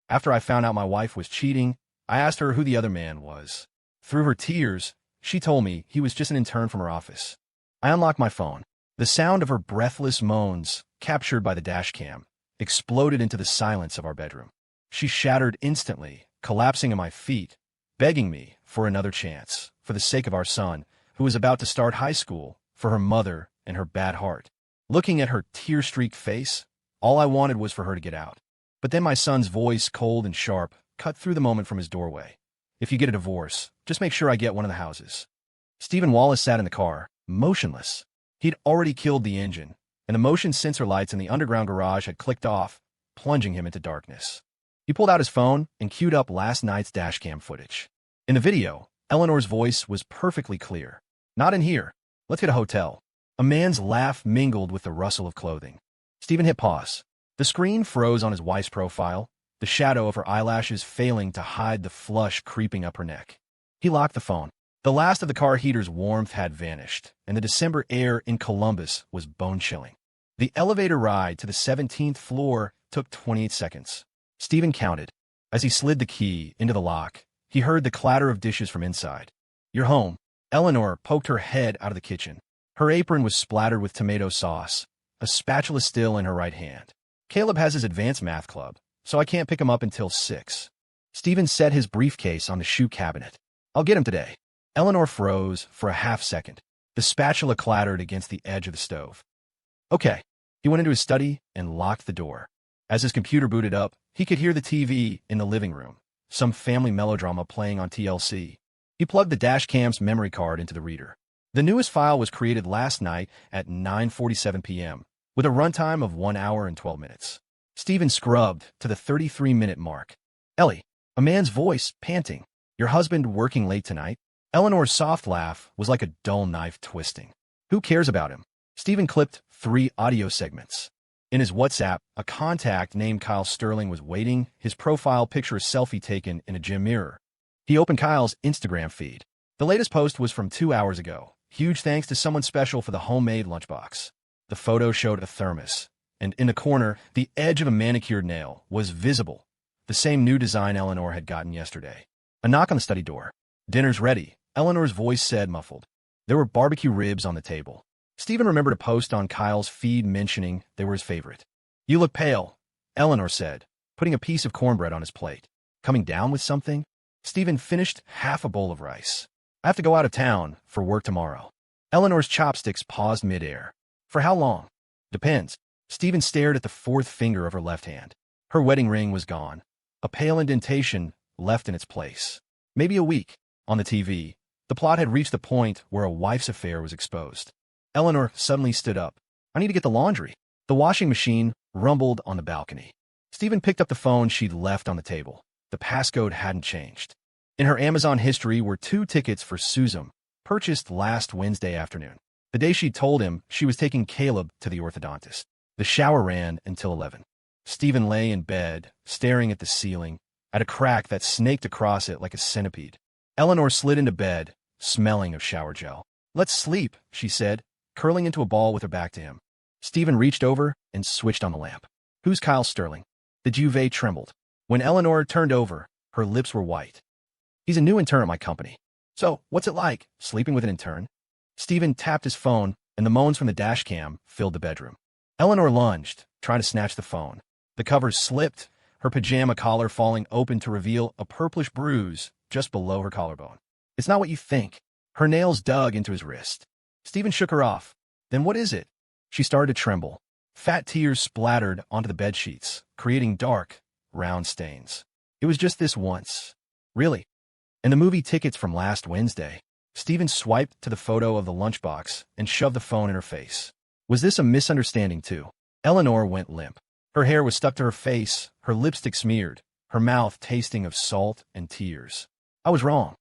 After I found out my wife was cheating, I asked her who the other man was. Through her tears, she told me he was just an intern from her office. I unlocked my phone. The sound of her breathless moans, captured by the dash cam, exploded into the silence of our bedroom. She shattered instantly, collapsing at my feet, begging me for another chance, for the sake of our son, who was about to start high school, for her mother and her bad heart. Looking at her tear-streaked face, all I wanted was for her to get out. But then my son's voice, cold and sharp, cut through the moment from his doorway. If you get a divorce, just make sure I get one of the houses. Stephen Wallace sat in the car, motionless. He'd already killed the engine, and the motion sensor lights in the underground garage had clicked off, plunging him into darkness. He pulled out his phone and queued up last night's dashcam footage. In the video, Eleanor's voice was perfectly clear. "Not in here. Let's hit a hotel." A man's laugh mingled with the rustle of clothing. Stephen hit pause. The screen froze on his wife's profile, the shadow of her eyelashes failing to hide the flush creeping up her neck. He locked the phone. The last of the car heater's warmth had vanished, and the December air in Columbus was bone-chilling. The elevator ride to the 17th floor took 28 seconds. Stephen counted. As he slid the key into the lock, he heard the clatter of dishes from inside. "You're home." Eleanor poked her head out of the kitchen. Her apron was splattered with tomato sauce, a spatula still in her right hand. "Caleb has his advanced math club, so I can't pick him up until 6. Stephen set his briefcase on the shoe cabinet. "I'll get him today." Eleanor froze for a half-second. The spatula clattered against the edge of the stove. "Okay." He went into his study and locked the door. As his computer booted up, he could hear the TV in the living room, some family melodrama playing on TLC. He plugged the dashcam's memory card into the reader. The newest file was created last night at 9:47 p.m., with a runtime of 1 hour and 12 minutes. Stephen scrubbed to the 33-minute mark. "Ellie," a man's voice, panting. "Your husband working late tonight?" Eleanor's soft laugh was like a dull knife twisting. "Who cares about him?" Stephen clipped 3 audio segments. In his WhatsApp, a contact named Kyle Sterling was waiting, his profile picture a selfie taken in a gym mirror. He opened Kyle's Instagram feed. The latest post was from 2 hours ago. "Huge thanks to someone special for the homemade lunchbox." The photo showed a thermos, and in the corner, the edge of a manicured nail was visible, the same new design Eleanor had gotten yesterday. A knock on the study door. "Dinner's ready," Eleanor's voice said, muffled. There were barbecue ribs on the table. Stephen remembered a post on Kyle's feed mentioning they were his favorite. "You look pale," Eleanor said, putting a piece of cornbread on his plate. "Coming down with something?" Stephen finished half a bowl of rice. "I have to go out of town for work tomorrow." Eleanor's chopsticks paused midair. "For how long?" "Depends." Stephen stared at the 4th finger of her left hand. Her wedding ring was gone, a pale indentation left in its place. "Maybe a week." On the TV, the plot had reached the point where a wife's affair was exposed. Eleanor suddenly stood up. "I need to get the laundry." The washing machine rumbled on the balcony. Stephen picked up the phone she'd left on the table. The passcode hadn't changed. In her Amazon history were 2 tickets for Susan, purchased last Wednesday afternoon, the day she'd told him she was taking Caleb to the orthodontist. The shower ran until 11. Stephen lay in bed, staring at the ceiling, at a crack that snaked across it like a centipede. Eleanor slid into bed, smelling of shower gel. "Let's sleep," she said, curling into a ball with her back to him. Stephen reached over and switched on the lamp. "Who's Kyle Sterling?" The duvet trembled. When Eleanor turned over, her lips were white. "He's a new intern at my company." "So, what's it like, sleeping with an intern?" Stephen tapped his phone, and the moans from the dashcam filled the bedroom. Eleanor lunged, trying to snatch the phone. The covers slipped, her pajama collar falling open to reveal a purplish bruise just below her collarbone. "It's not what you think." Her nails dug into his wrist. Stephen shook her off. "Then what is it?" She started to tremble. Fat tears splattered onto the bedsheets, creating dark, round stains. "It was just this once." "Really?" "And the movie tickets from last Wednesday." Stephen swiped to the photo of the lunchbox and shoved the phone in her face. "Was this a misunderstanding too?" Eleanor went limp. Her hair was stuck to her face, her lipstick smeared, her mouth tasting of salt and tears. "I was wrong."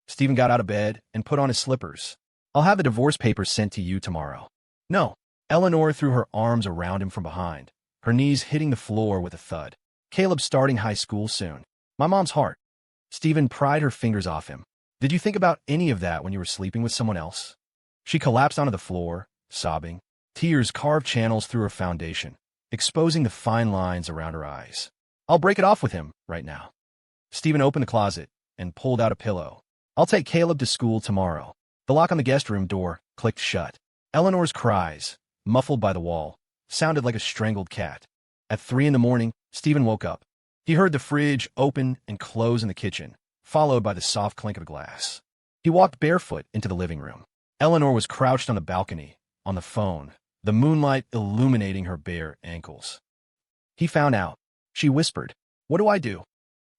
Stephen got out of bed and put on his slippers. "I'll have the divorce papers sent to you tomorrow." "No." Eleanor threw her arms around him from behind, her knees hitting the floor with a thud. "Caleb's starting high school soon. My mom's heart." Stephen pried her fingers off him. "Did you think about any of that when you were sleeping with someone else?" She collapsed onto the floor, sobbing. Tears carved channels through her foundation, exposing the fine lines around her eyes. I'll break it off with him right now. Stephen opened the closet and pulled out a pillow. I'll take Caleb to school tomorrow. The lock on the guest room door clicked shut. Eleanor's cries, muffled by the wall, sounded like a strangled cat. At 3 in the morning, Stephen woke up. He heard the fridge open and close in the kitchen, followed by the soft clink of glass. He walked barefoot into the living room. Eleanor was crouched on the balcony, on the phone, the moonlight illuminating her bare ankles. He found out. She whispered, "What do I do?"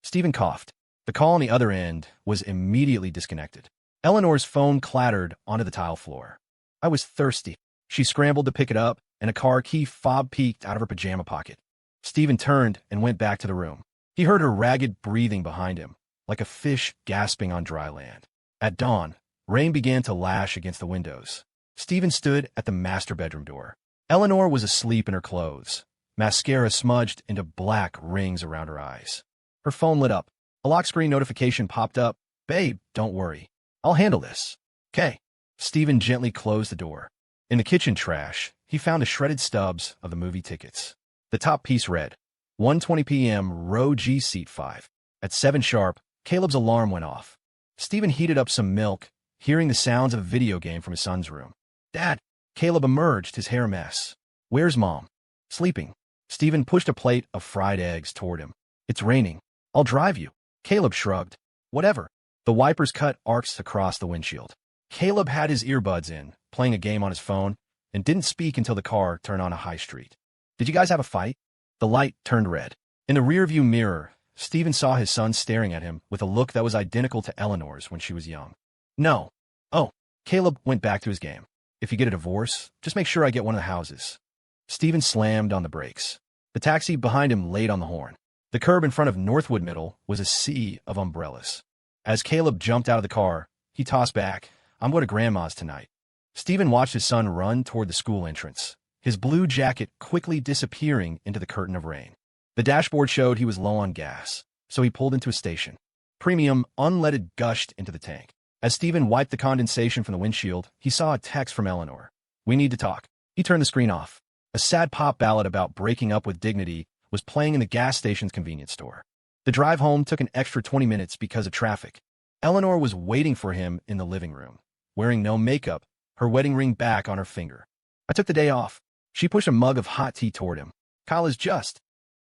Stephen coughed. The call on the other end was immediately disconnected. Eleanor's phone clattered onto the tile floor. "I was thirsty." She scrambled to pick it up, and a car key fob peeked out of her pajama pocket. Stephen turned and went back to the room. He heard her ragged breathing behind him, like a fish gasping on dry land. At dawn, rain began to lash against the windows. Stephen stood at the master bedroom door. Eleanor was asleep in her clothes, mascara smudged into black rings around her eyes. Her phone lit up. A lock screen notification popped up. "Babe, don't worry. I'll handle this." "'Kay." Stephen gently closed the door. In the kitchen trash, he found the shredded stubs of the movie tickets. The top piece read, 1:20 p.m. row G seat 5. At 7 sharp, Caleb's alarm went off. Stephen heated up some milk, hearing the sounds of a video game from his son's room. "Dad!" Caleb emerged, his hair a mess. "Where's Mom?" "Sleeping." Stephen pushed a plate of fried eggs toward him. "It's raining. I'll drive you." Caleb shrugged. "Whatever." The wipers cut arcs across the windshield. Caleb had his earbuds in, playing a game on his phone, and didn't speak until the car turned on a high street. "Did you guys have a fight?" The light turned red. In the rearview mirror, Stephen saw his son staring at him with a look that was identical to Eleanor's when she was young. "No." "Oh." Caleb went back to his game. "If you get a divorce, just make sure I get one of the houses." Stephen slammed on the brakes. The taxi behind him laid on the horn. The curb in front of Northwood Middle was a sea of umbrellas. As Caleb jumped out of the car, he tossed back, "I'm going to Grandma's tonight." Stephen watched his son run toward the school entrance, his blue jacket quickly disappearing into the curtain of rain. The dashboard showed he was low on gas, so he pulled into a station. Premium unleaded gushed into the tank. As Stephen wiped the condensation from the windshield, he saw a text from Eleanor. "We need to talk." He turned the screen off. A sad pop ballad about breaking up with dignity was playing in the gas station's convenience store. The drive home took an extra 20 minutes because of traffic. Eleanor was waiting for him in the living room, wearing no makeup, her wedding ring back on her finger. "I took the day off." She pushed a mug of hot tea toward him. "Kyle is just."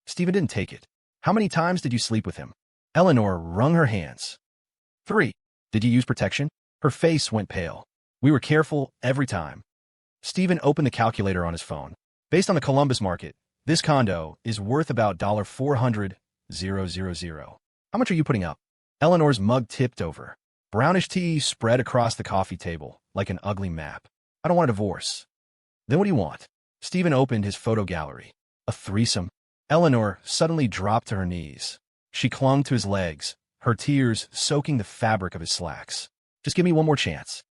Stephen didn't take it. "How many times did you sleep with him?" Eleanor wrung her hands. 3. "Did you use protection?" Her face went pale. "We were careful every time." Stephen opened the calculator on his phone. Based on the Columbus market, this condo is worth about $400,000. How much are you putting up? Eleanor's mug tipped over. Brownish tea spread across the coffee table like an ugly map. "I don't want a divorce." "Then what do you want?" Stephen opened his photo gallery. "A threesome." Eleanor suddenly dropped to her knees. She clung to his legs, her tears soaking the fabric of his slacks. "Just give me one more chance."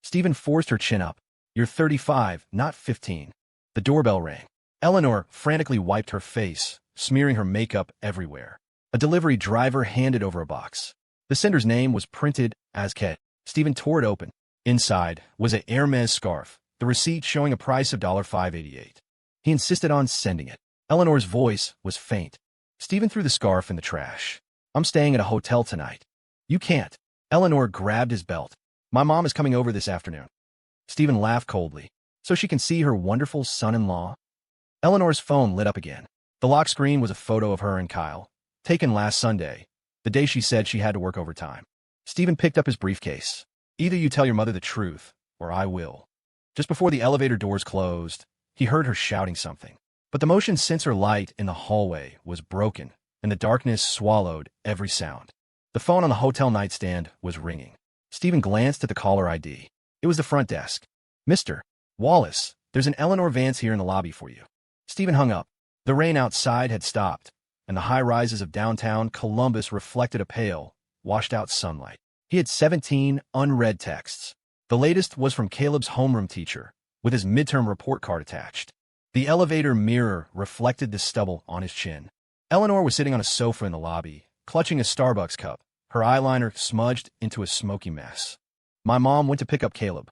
Stephen forced her chin up. "You're 35, not 15. The doorbell rang. Eleanor frantically wiped her face, smearing her makeup everywhere. A delivery driver handed over a box. The sender's name was printed as Ket. Stephen tore it open. Inside was a Hermes scarf, the receipt showing a price of $5.88. He insisted on sending it. Eleanor's voice was faint. Stephen threw the scarf in the trash. "I'm staying at a hotel tonight." "You can't." Eleanor grabbed his belt. "My mom is coming over this afternoon." Stephen laughed coldly. "So she can see her wonderful son-in-law?" Eleanor's phone lit up again. The lock screen was a photo of her and Kyle, taken last Sunday, the day she said she had to work overtime. Stephen picked up his briefcase. "Either you tell your mother the truth, or I will." Just before the elevator doors closed, he heard her shouting something. But the motion sensor light in the hallway was broken, and the darkness swallowed every sound. The phone on the hotel nightstand was ringing. Stephen glanced at the caller ID. It was the front desk. "Mr. Wallace, there's an Eleanor Vance here in the lobby for you." Stephen hung up. The rain outside had stopped, and the high-rises of downtown Columbus reflected a pale, washed-out sunlight. He had 17 unread texts. The latest was from Caleb's homeroom teacher, with his midterm report card attached. The elevator mirror reflected the stubble on his chin. Eleanor was sitting on a sofa in the lobby, clutching a Starbucks cup, her eyeliner smudged into a smoky mess. "My mom went to pick up Caleb."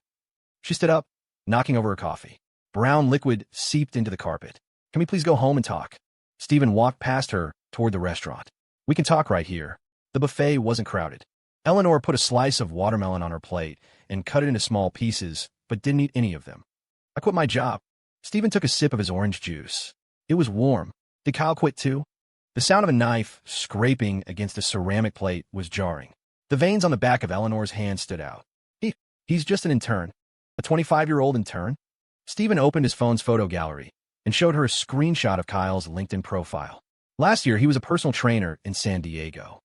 She stood up, knocking over her coffee. Brown liquid seeped into the carpet. "Can we please go home and talk?" Stephen walked past her toward the restaurant. We can talk right here. The buffet wasn't crowded. Eleanor put a slice of watermelon on her plate and cut it into small pieces, but didn't eat any of them. I quit my job. Stephen took a sip of his orange juice. It was warm. Did Kyle quit too? The sound of a knife scraping against a ceramic plate was jarring. The veins on the back of Eleanor's hand stood out. He's just an intern. A 25-year-old intern? Stephen opened his phone's photo gallery and showed her a screenshot of Kyle's LinkedIn profile. Last year, he was a personal trainer in San Diego.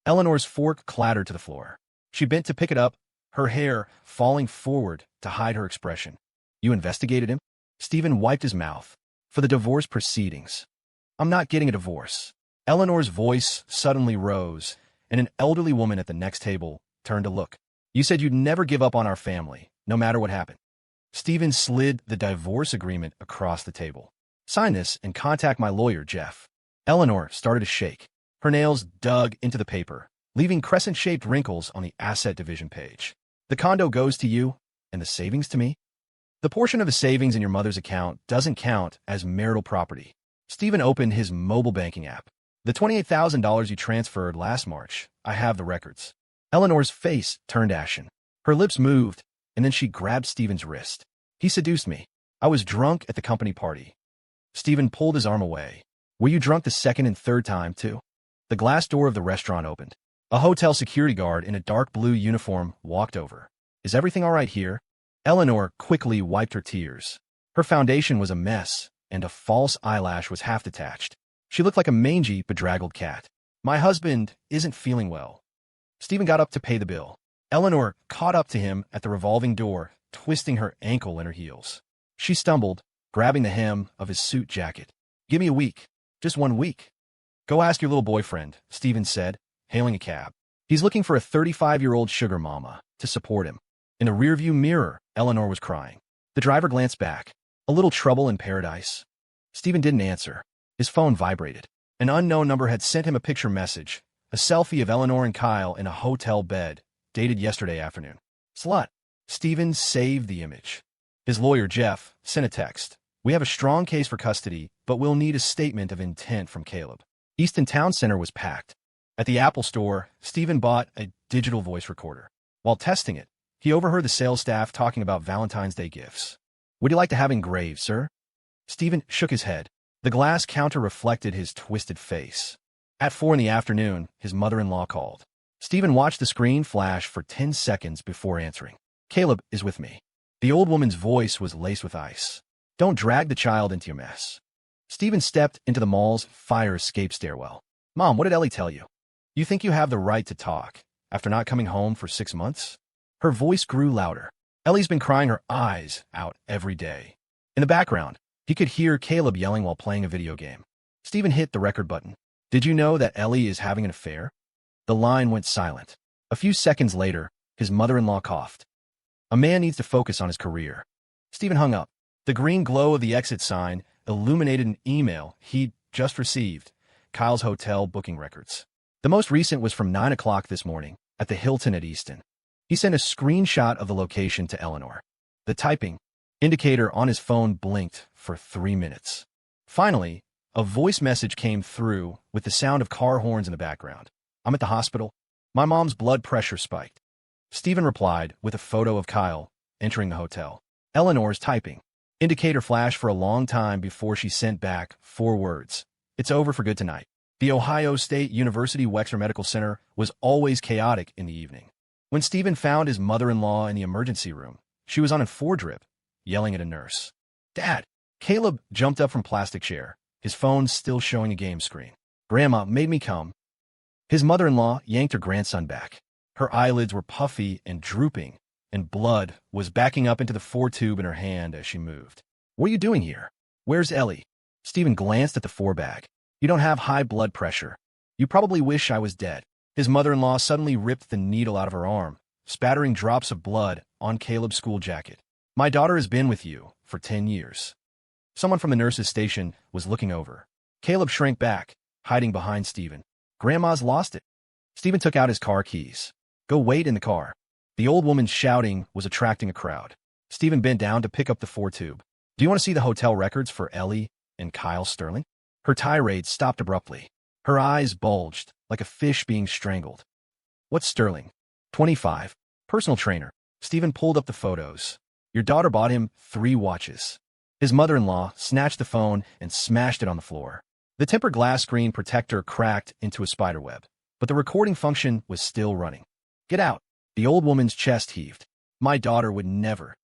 Eleanor's fork clattered to the floor. She bent to pick it up, her hair falling forward to hide her expression. You investigated him? Stephen wiped his mouth. For the divorce proceedings. I'm not getting a divorce. Eleanor's voice suddenly rose, and an elderly woman at the next table turned to look. You said you'd never give up on our family, no matter what happened. Stephen slid the divorce agreement across the table. Sign this and contact my lawyer, Jeff. Eleanor started to shake. Her nails dug into the paper, leaving crescent-shaped wrinkles on the asset division page. The condo goes to you, and the savings to me? The portion of the savings in your mother's account doesn't count as marital property. Stephen opened his mobile banking app. The $28,000 you transferred last March, I have the records. Eleanor's face turned ashen. Her lips moved, and then she grabbed Stephen's wrist. He seduced me. I was drunk at the company party. Stephen pulled his arm away. Were you drunk the second and third time, too? The glass door of the restaurant opened. A hotel security guard in a dark blue uniform walked over. Is everything all right here? Eleanor quickly wiped her tears. Her foundation was a mess, and a false eyelash was half detached. She looked like a mangy, bedraggled cat. My husband isn't feeling well. Stephen got up to pay the bill. Eleanor caught up to him at the revolving door, twisting her ankle in her heels. She stumbled, grabbing the hem of his suit jacket. Give me a week. Just 1 week. Go ask your little boyfriend, Stephen said, hailing a cab. He's looking for a 35-year-old sugar mama to support him. In a rearview mirror, Eleanor was crying. The driver glanced back. A little trouble in paradise? Stephen didn't answer. His phone vibrated. An unknown number had sent him a picture message, a selfie of Eleanor and Kyle in a hotel bed, dated yesterday afternoon. Slut. Stephen saved the image. His lawyer, Jeff, sent a text. We have a strong case for custody, but we'll need a statement of intent from Caleb. Easton Town Center was packed. At the Apple store, Stephen bought a digital voice recorder. While testing it, he overheard the sales staff talking about Valentine's Day gifts. Would you like to have engraved, sir? Stephen shook his head. The glass counter reflected his twisted face. At 4 p.m, his mother-in-law called. Stephen watched the screen flash for 10 seconds before answering. Caleb is with me. The old woman's voice was laced with ice. Don't drag the child into your mess. Stephen stepped into the mall's fire escape stairwell. Mom, what did Ellie tell you? You think you have the right to talk after not coming home for 6 months? Her voice grew louder. Ellie's been crying her eyes out every day. In the background, he could hear Caleb yelling while playing a video game. Stephen hit the record button. Did you know that Ellie is having an affair? The line went silent. A few seconds later, his mother-in-law coughed. A man needs to focus on his career. Stephen hung up. The green glow of the exit sign illuminated an email he'd just received, Kyle's hotel booking records. The most recent was from 9 o'clock this morning at the Hilton at Easton. He sent a screenshot of the location to Eleanor. The typing indicator on his phone blinked for 3 minutes. Finally, a voice message came through with the sound of car horns in the background. I'm at the hospital. My mom's blood pressure spiked. Stephen replied with a photo of Kyle entering the hotel. Eleanor's typing. Indicator flashed for a long time before she sent back 4 words. It's over for good tonight. The Ohio State University Wexner Medical Center was always chaotic in the evening. When Stephen found his mother-in-law in the emergency room, she was on a 4-drip, yelling at a nurse. Dad! Caleb jumped up from plastic chair, his phone still showing a game screen. Grandma made me come. His mother-in-law yanked her grandson back. Her eyelids were puffy and drooping, and blood was backing up into the 4-tube in her hand as she moved. What are you doing here? Where's Ellie? Stephen glanced at the 4-bag. You don't have high blood pressure. You probably wish I was dead. His mother-in-law suddenly ripped the needle out of her arm, spattering drops of blood on Caleb's school jacket. My daughter has been with you for 10 years. Someone from the nurse's station was looking over. Caleb shrank back, hiding behind Stephen. Grandma's lost it. Stephen took out his car keys. Go wait in the car. The old woman's shouting was attracting a crowd. Stephen bent down to pick up the 4-tube. Do you want to see the hotel records for Ellie and Kyle Sterling? Her tirade stopped abruptly. Her eyes bulged, like a fish being strangled. What's Sterling? 25. Personal trainer. Stephen pulled up the photos. Your daughter bought him 3 watches. His mother-in-law snatched the phone and smashed it on the floor. The tempered glass screen protector cracked into a spiderweb, but the recording function was still running. Get out. The old woman's chest heaved. My daughter would never.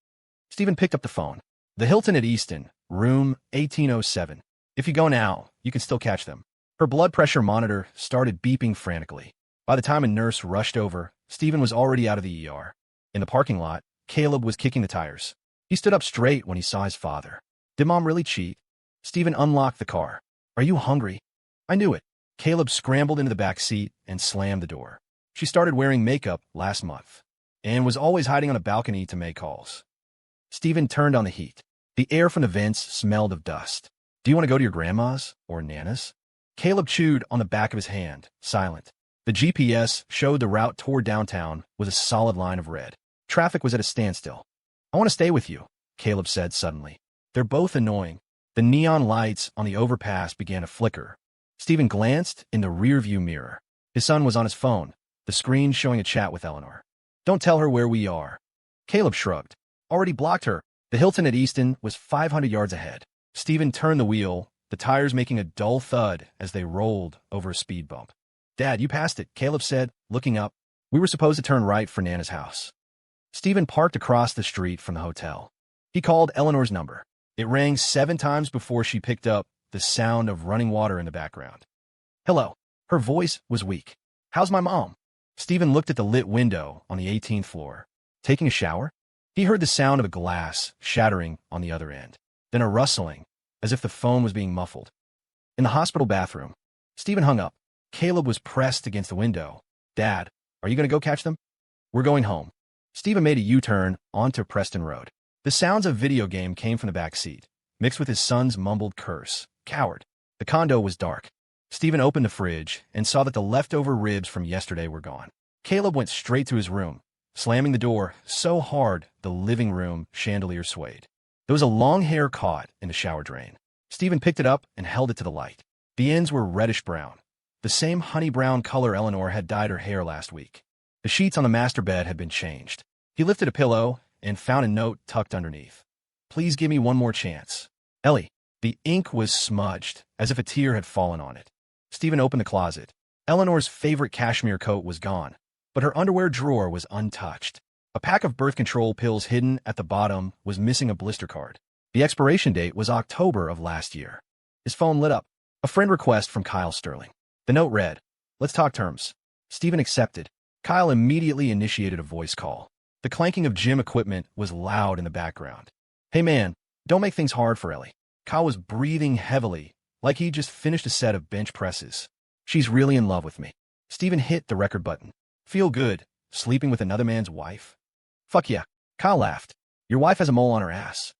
Stephen picked up the phone. The Hilton at Easton, room 1807. If you go now, you can still catch them. Her blood pressure monitor started beeping frantically. By the time a nurse rushed over, Stephen was already out of the ER. In the parking lot, Caleb was kicking the tires. He stood up straight when he saw his father. Did Mom really cheat? Stephen unlocked the car. Are you hungry? I knew it. Caleb scrambled into the back seat and slammed the door. She started wearing makeup last month and was always hiding on a balcony to make calls. Stephen turned on the heat. The air from the vents smelled of dust. Do you want to go to your grandma's or Nana's? Caleb chewed on the back of his hand, silent. The GPS showed the route toward downtown with a solid line of red. Traffic was at a standstill. I want to stay with you, Caleb said suddenly. They're both annoying. The neon lights on the overpass began to flicker. Stephen glanced in the rearview mirror. His son was on his phone, the screen showing a chat with Eleanor. Don't tell her where we are. Caleb shrugged. Already blocked her. The Hilton at Easton was 500 yards ahead. Stephen turned the wheel, the tires making a dull thud as they rolled over a speed bump. Dad, you passed it, Caleb said, looking up. We were supposed to turn right for Nana's house. Stephen parked across the street from the hotel. He called Eleanor's number. It rang 7 times before she picked up, the sound of running water in the background. Hello. Her voice was weak. How's my mom? Stephen looked at the lit window on the 18th floor. Taking a shower? He heard the sound of a glass shattering on the other end, then a rustling, as if the phone was being muffled. In the hospital bathroom, Stephen hung up. Caleb was pressed against the window. Dad, are you going to go catch them? We're going home. Stephen made a U-turn onto Preston Road. The sounds of video game came from the back seat, mixed with his son's mumbled curse. Coward. The condo was dark. Stephen opened the fridge and saw that the leftover ribs from yesterday were gone. Caleb went straight to his room, slamming the door so hard the living room chandelier swayed. There was a long hair caught in the shower drain. Stephen picked it up and held it to the light. The ends were reddish-brown, the same honey-brown color Eleanor had dyed her hair last week. The sheets on the master bed had been changed. He lifted a pillow and found a note tucked underneath. Please give me one more chance. Ellie. The ink was smudged, as if a tear had fallen on it. Stephen opened the closet. Eleanor's favorite cashmere coat was gone, but her underwear drawer was untouched. A pack of birth control pills hidden at the bottom was missing a blister card. The expiration date was October of last year. His phone lit up. A friend request from Kyle Sterling. The note read, Let's talk terms. Stephen accepted. Kyle immediately initiated a voice call. The clanking of gym equipment was loud in the background. Hey man, don't make things hard for Ellie. Kyle was breathing heavily, like he just finished a set of bench presses. She's really in love with me. Stephen hit the record button. Feel good, sleeping with another man's wife? Fuck yeah. Kyle laughed. Your wife has a mole on her ass.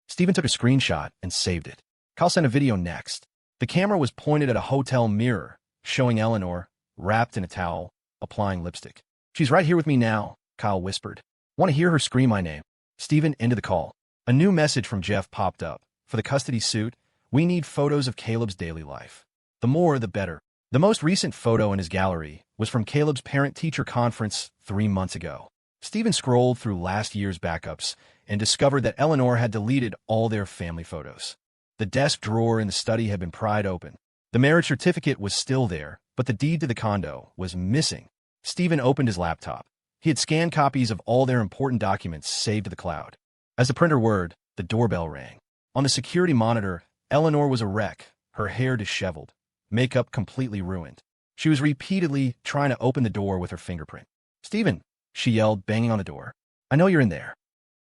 Stephen took a screenshot and saved it. Kyle sent a video next. The camera was pointed at a hotel mirror, showing Eleanor, wrapped in a towel, applying lipstick. She's right here with me now, Kyle whispered. Want to hear her scream my name? Stephen ended the call. A new message from Jeff popped up. For the custody suit, we need photos of Caleb's daily life. The more, the better. The most recent photo in his gallery was from Caleb's parent-teacher conference 3 months ago. Stephen scrolled through last year's backups and discovered that Eleanor had deleted all their family photos. The desk drawer in the study had been pried open. The marriage certificate was still there, but the deed to the condo was missing. Stephen opened his laptop. He had scanned copies of all their important documents saved to the cloud. As the printer whirred, the doorbell rang. On the security monitor, Eleanor was a wreck, her hair disheveled, makeup completely ruined. She was repeatedly trying to open the door with her fingerprint. Stephen, she yelled, banging on the door. I know you're in there.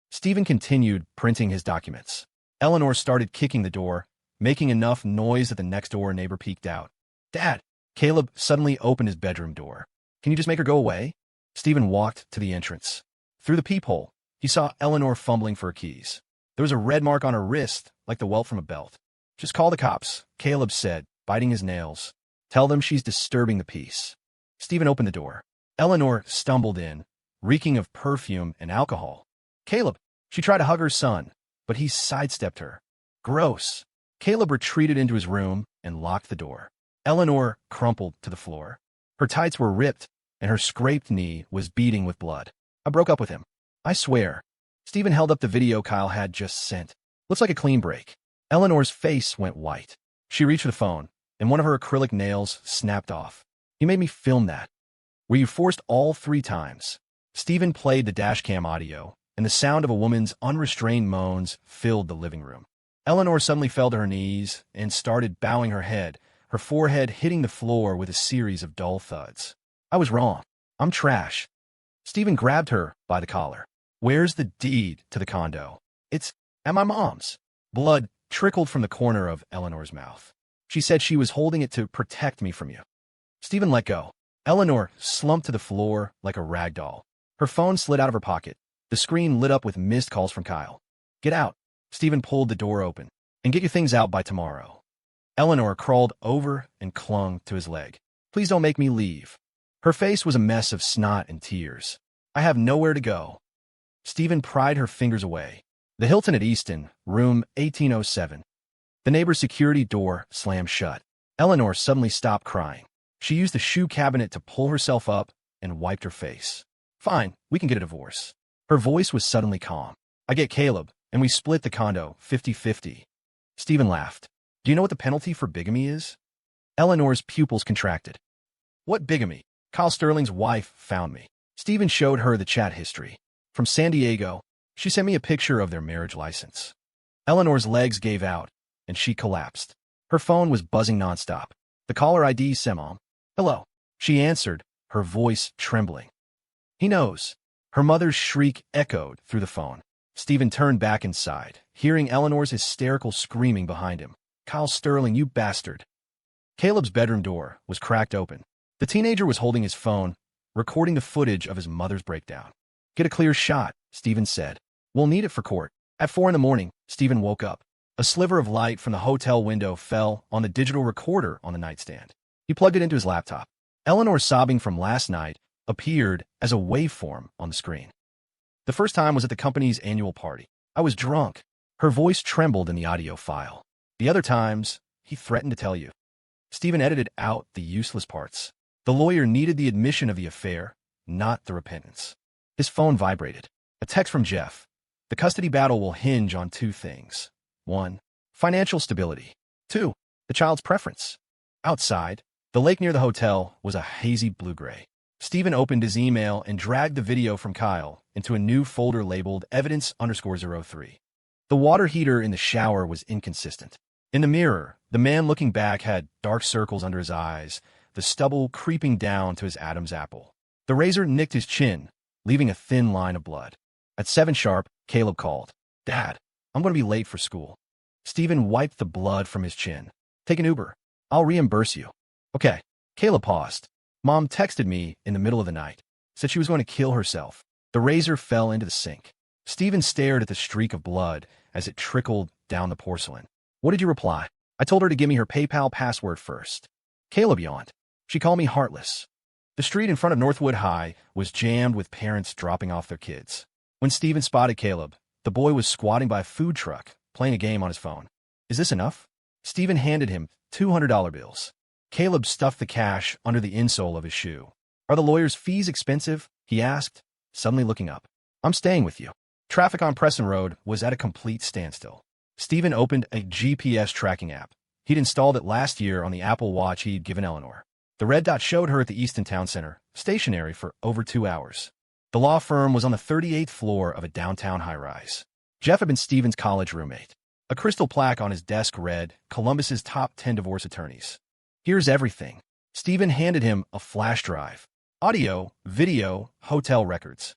Stephen continued printing his documents. Eleanor started kicking the door, making enough noise that the next-door neighbor peeked out. Dad! Caleb suddenly opened his bedroom door. Can you just make her go away? Stephen walked to the entrance. Through the peephole, he saw Eleanor fumbling for her keys. There was a red mark on her wrist, like the welt from a belt. Just call the cops, Caleb said, biting his nails. Tell them she's disturbing the peace. Stephen opened the door. Eleanor stumbled in, reeking of perfume and alcohol. Caleb! She tried to hug her son, but he sidestepped her. Gross. Caleb retreated into his room and locked the door. Eleanor crumpled to the floor. Her tights were ripped, and her scraped knee was beading with blood. I broke up with him. I swear. Stephen held up the video Kyle had just sent. Looks like a clean break. Eleanor's face went white. She reached for the phone, and one of her acrylic nails snapped off. You made me film that. Were you forced all 3 times? Stephen played the dashcam audio, and the sound of a woman's unrestrained moans filled the living room. Eleanor suddenly fell to her knees and started bowing her head, her forehead hitting the floor with a series of dull thuds. I was wrong. I'm trash. Stephen grabbed her by the collar. Where's the deed to the condo? It's at my mom's. Blood trickled from the corner of Eleanor's mouth. She said she was holding it to protect me from you. Stephen let go. Eleanor slumped to the floor like a rag doll. Her phone slid out of her pocket. The screen lit up with missed calls from Kyle. Get out. Stephen pulled the door open. And get your things out by tomorrow. Eleanor crawled over and clung to his leg. Please don't make me leave. Her face was a mess of snot and tears. I have nowhere to go. Stephen pried her fingers away. The Hilton at Easton, room 1807. The neighbor's security door slammed shut. Eleanor suddenly stopped crying. She used the shoe cabinet to pull herself up and wiped her face. Fine, we can get a divorce. Her voice was suddenly calm. I get Caleb, and we split the condo 50-50. Stephen laughed. Do you know what the penalty for bigamy is? Eleanor's pupils contracted. What bigamy? Kyle Sterling's wife found me. Stephen showed her the chat history. From San Diego, she sent me a picture of their marriage license. Eleanor's legs gave out, and she collapsed. Her phone was buzzing nonstop. The caller ID said, Mom. Hello. She answered, her voice trembling. He knows. Her mother's shriek echoed through the phone. Stephen turned back inside, hearing Eleanor's hysterical screaming behind him. Kyle Sterling, you bastard. Caleb's bedroom door was cracked open. The teenager was holding his phone, recording the footage of his mother's breakdown. Get a clear shot, Stephen said. We'll need it for court. At 4 a.m, Stephen woke up. A sliver of light from the hotel window fell on the digital recorder on the nightstand. He plugged it into his laptop. Eleanor's sobbing from last night appeared as a waveform on the screen. The first time was at the company's annual party. I was drunk. Her voice trembled in the audio file. The other times, he threatened to tell you. Stephen edited out the useless parts. The lawyer needed the admission of the affair, not the repentance. His phone vibrated. A text from Jeff. The custody battle will hinge on 2 things. 1. Financial stability. 2. The child's preference. Outside, the lake near the hotel was a hazy blue-gray. Stephen opened his email and dragged the video from Kyle into a new folder labeled evidence_03. The water heater in the shower was inconsistent. In the mirror, the man looking back had dark circles under his eyes, the stubble creeping down to his Adam's apple. The razor nicked his chin, leaving a thin line of blood. At 7 sharp, Caleb called. Dad, I'm going to be late for school. Stephen wiped the blood from his chin. Take an Uber. I'll reimburse you. Okay. Caleb paused. Mom texted me in the middle of the night. Said she was going to kill herself. The razor fell into the sink. Stephen stared at the streak of blood as it trickled down the porcelain. What did you reply? I told her to give me her PayPal password first. Caleb yawned. She called me heartless. The street in front of Northwood High was jammed with parents dropping off their kids. When Stephen spotted Caleb, the boy was squatting by a food truck, playing a game on his phone. Is this enough? Stephen handed him $200 bills. Caleb stuffed the cash under the insole of his shoe. Are the lawyer's fees expensive? He asked, suddenly looking up. I'm staying with you. Traffic on Preston Road was at a complete standstill. Stephen opened a GPS tracking app. He'd installed it last year on the Apple Watch he'd given Eleanor. The red dot showed her at the Easton Town Center, stationary for over 2 hours. The law firm was on the 38th floor of a downtown high-rise. Jeff had been Stephen's college roommate. A crystal plaque on his desk read, Columbus's top 10 divorce attorneys. Here's everything. Stephen handed him a flash drive. Audio, video, hotel records.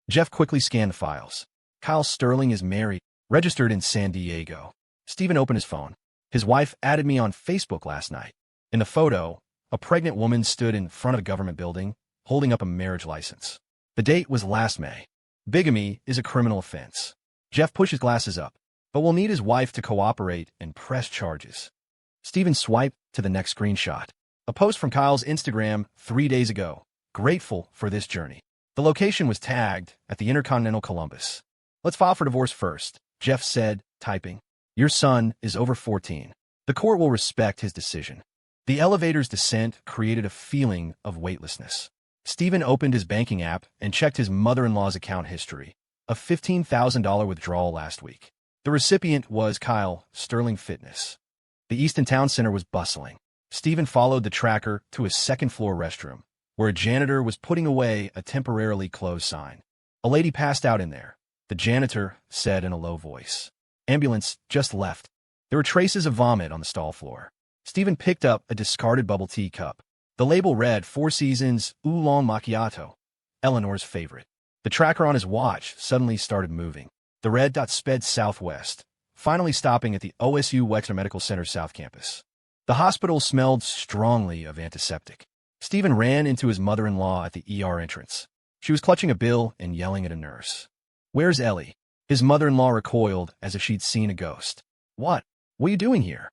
Jeff quickly scanned the files. Kyle Sterling is married, registered in San Diego. Stephen opened his phone. His wife added me on Facebook last night. In the photo, a pregnant woman stood in front of a government building, holding up a marriage license. The date was last May. Bigamy is a criminal offense. Jeff pushed his glasses up, but will need his wife to cooperate and press charges. Stephen swiped to the next screenshot. A post from Kyle's Instagram 3 days ago. Grateful for this journey. The location was tagged at the Intercontinental Columbus. Let's file for divorce first, Jeff said, typing. Your son is over 14. The court will respect his decision. The elevator's descent created a feeling of weightlessness. Stephen opened his banking app and checked his mother-in-law's account history. A $15,000 withdrawal last week. The recipient was Kyle, Sterling Fitness. The Easton Town Center was bustling. Stephen followed the tracker to his second-floor restroom, where a janitor was putting away a temporarily closed sign. A lady passed out in there, the janitor said in a low voice. Ambulance just left. There were traces of vomit on the stall floor. Stephen picked up a discarded bubble tea cup. The label read Four Seasons Oolong Macchiato, Eleanor's favorite. The tracker on his watch suddenly started moving. The red dot sped southwest, finally stopping at the OSU Wexner Medical Center South Campus. The hospital smelled strongly of antiseptic. Stephen ran into his mother-in-law at the ER entrance. She was clutching a bill and yelling at a nurse. "Where's Ellie?" His mother-in-law recoiled as if she'd seen a ghost. What are you doing here?"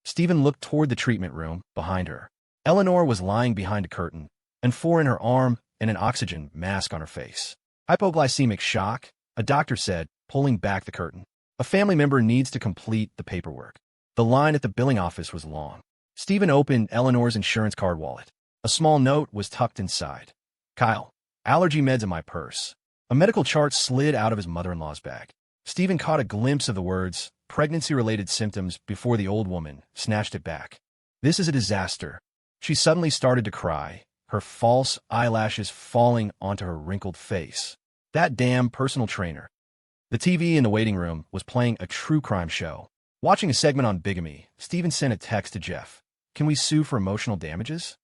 Stephen looked toward the treatment room behind her. Eleanor was lying behind a curtain, an IV in her arm and an oxygen mask on her face. "Hypoglycemic shock," a doctor said, pulling back the curtain. "A family member needs to complete the paperwork." The line at the billing office was long. Stephen opened Eleanor's insurance card wallet. A small note was tucked inside. "Kyle, allergy meds in my purse." A medical chart slid out of his mother-in-law's bag. Stephen caught a glimpse of the words, "pregnancy-related symptoms," before the old woman snatched it back. "This is a disaster." She suddenly started to cry, her false eyelashes falling onto her wrinkled face. That damn personal trainer. The TV in the waiting room was playing a true crime show. Watching a segment on bigamy, Stephen sent a text to Jeff. "Can we sue for emotional damages?"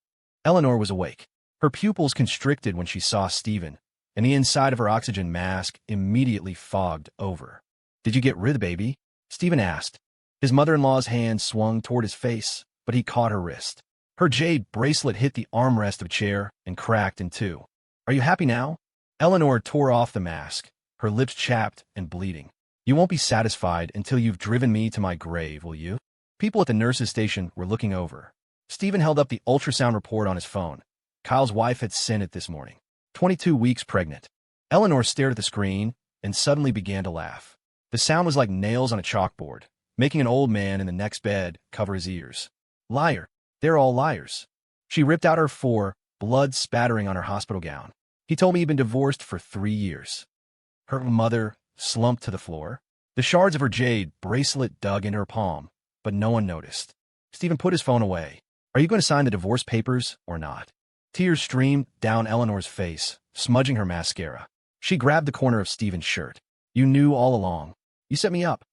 Eleanor was awake. Her pupils constricted when she saw Stephen, and the inside of her oxygen mask immediately fogged over. "Did you get rid of the baby?" Stephen asked. His mother-in-law's hand swung toward his face, but he caught her wrist. Her jade bracelet hit the armrest of a chair and cracked in two. "Are you happy now?" Eleanor tore off the mask, her lips chapped and bleeding. "You won't be satisfied until you've driven me to my grave, will you?" People at the nurse's station were looking over. Stephen held up the ultrasound report on his phone. Kyle's wife had sent it this morning. 22 weeks pregnant. Eleanor stared at the screen and suddenly began to laugh. The sound was like nails on a chalkboard, making an old man in the next bed cover his ears. "Liar. They're all liars." She ripped out her IV, blood spattering on her hospital gown. "He told me he'd been divorced for 3 years. Her mother slumped to the floor. The shards of her jade bracelet dug into her palm, but no one noticed. Stephen put his phone away. "Are you going to sign the divorce papers or not?" Tears streamed down Eleanor's face, smudging her mascara. She grabbed the corner of Stephen's shirt. "You knew all along. You set me up.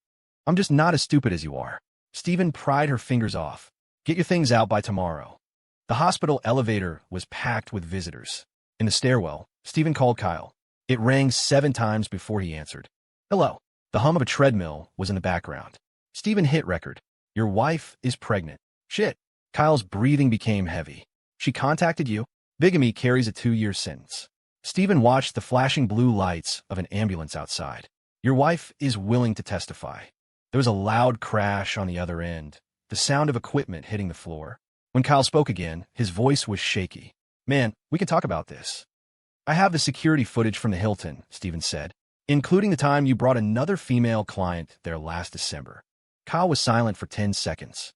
I'm just not as stupid as you are." Stephen pried her fingers off. "Get your things out by tomorrow." The hospital elevator was packed with visitors. In the stairwell, Stephen called Kyle. It rang 7 times before he answered. "Hello." The hum of a treadmill was in the background. Stephen hit record. "Your wife is pregnant." "Shit." Kyle's breathing became heavy. "She contacted you?" Bigamy carries a 2-year sentence. Stephen watched the flashing blue lights of an ambulance outside. "Your wife is willing to testify." There was a loud crash on the other end, the sound of equipment hitting the floor. When Kyle spoke again, his voice was shaky. "Man, we can talk about this." "I have the security footage from the Hilton," Stephen said, "including the time you brought another female client there last December." Kyle was silent for 10 seconds.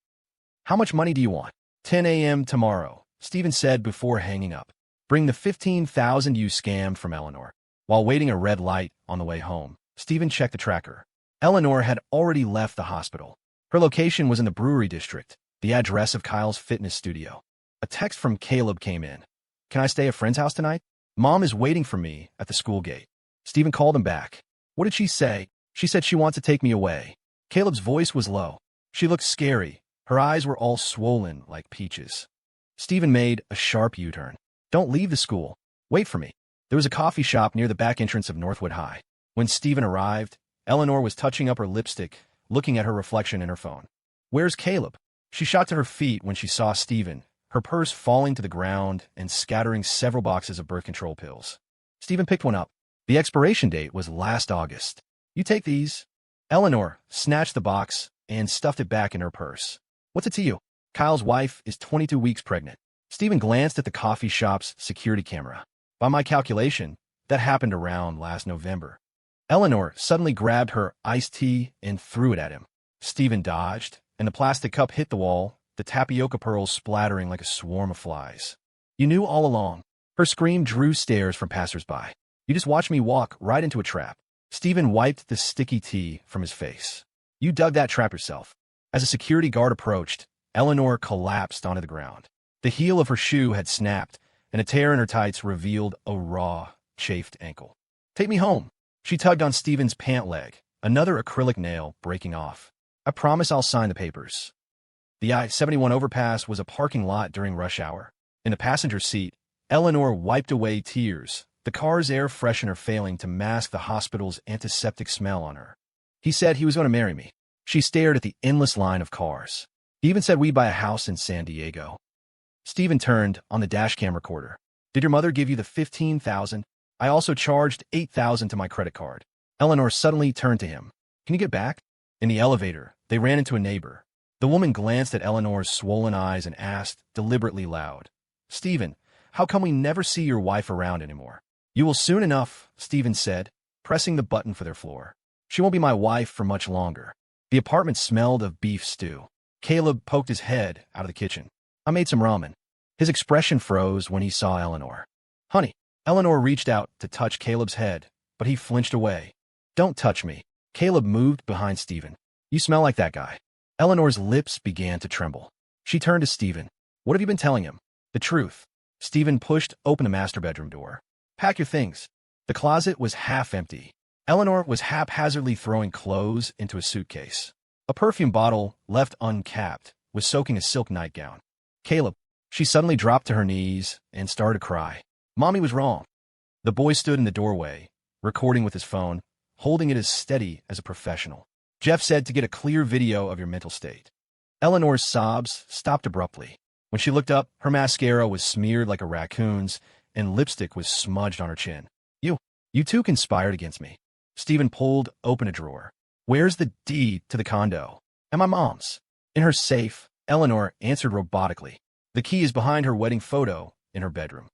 "How much money do you want?" 10 a.m. tomorrow, Stephen said before hanging up. "Bring the 15,000 you scammed from Eleanor." While waiting a red light on the way home, Stephen checked the tracker. Eleanor had already left the hospital. Her location was in the Brewery District, the address of Kyle's fitness studio. A text from Caleb came in. "Can I stay at a friend's house tonight? Mom is waiting for me at the school gate." Stephen called him back. "What did she say?" "She said she wants to take me away." Caleb's voice was low. She looked scary. Her eyes were all swollen like peaches. Stephen made a sharp U-turn. "Don't leave the school. Wait for me." There was a coffee shop near the back entrance of Northwood High. When Stephen arrived, Eleanor was touching up her lipstick, looking at her reflection in her phone. "Where's Caleb?" She shot to her feet when she saw Stephen, her purse falling to the ground and scattering several boxes of birth control pills. Stephen picked one up. The expiration date was last August. "You take these." Eleanor snatched the box and stuffed it back in her purse. "What's it to you?" "Kyle's wife is 22 weeks pregnant." Stephen glanced at the coffee shop's security camera. "By my calculation, that happened around last November." Eleanor suddenly grabbed her iced tea and threw it at him. Stephen dodged, and the plastic cup hit the wall the tapioca pearls splattering like a swarm of flies. You knew all along. Her scream drew stares from passersby. You just watched me walk right into a trap. Stephen wiped the sticky tea from his face. You dug that trap yourself. As a security guard approached, Eleanor collapsed onto the ground. The heel of her shoe had snapped, and a tear in her tights revealed a raw, chafed ankle. Take me home. She tugged on Stephen's pant leg, another acrylic nail breaking off. I promise I'll sign the papers. The I-71 overpass was a parking lot during rush hour. In the passenger seat, Eleanor wiped away tears, the car's air freshener failing to mask the hospital's antiseptic smell on her. He said he was going to marry me. She stared at the endless line of cars. He even said we'd buy a house in San Diego. Stephen turned on the dashcam recorder. Did your mother give you the $15,000? I also charged $8,000 to my credit card. Eleanor suddenly turned to him. Can you get back? In the elevator, they ran into a neighbor. The woman glanced at Eleanor's swollen eyes and asked, deliberately loud, Stephen, how come we never see your wife around anymore? You will soon enough, Stephen said, pressing the button for their floor. She won't be my wife for much longer. The apartment smelled of beef stew. Caleb poked his head out of the kitchen. I made some ramen. His expression froze when he saw Eleanor. Honey. Eleanor reached out to touch Caleb's head, but he flinched away. Don't touch me. Caleb moved behind Stephen. You smell like that guy. Eleanor's lips began to tremble. She turned to Stephen. What have you been telling him? The truth. Stephen pushed open the master bedroom door. Pack your things. The closet was half empty. Eleanor was haphazardly throwing clothes into a suitcase. A perfume bottle, left uncapped, was soaking a silk nightgown. Caleb. She suddenly dropped to her knees and started to cry. Mommy was wrong. The boy stood in the doorway, recording with his phone, holding it as steady as a professional. Jeff said to get a clear video of your mental state. Eleanor's sobs stopped abruptly. When she looked up, her mascara was smeared like a raccoon's, and lipstick was smudged on her chin. You two conspired against me. Stephen pulled open a drawer. Where's the deed to the condo? And my mom's. In her safe, Eleanor answered robotically. The key is behind her wedding photo in her bedroom.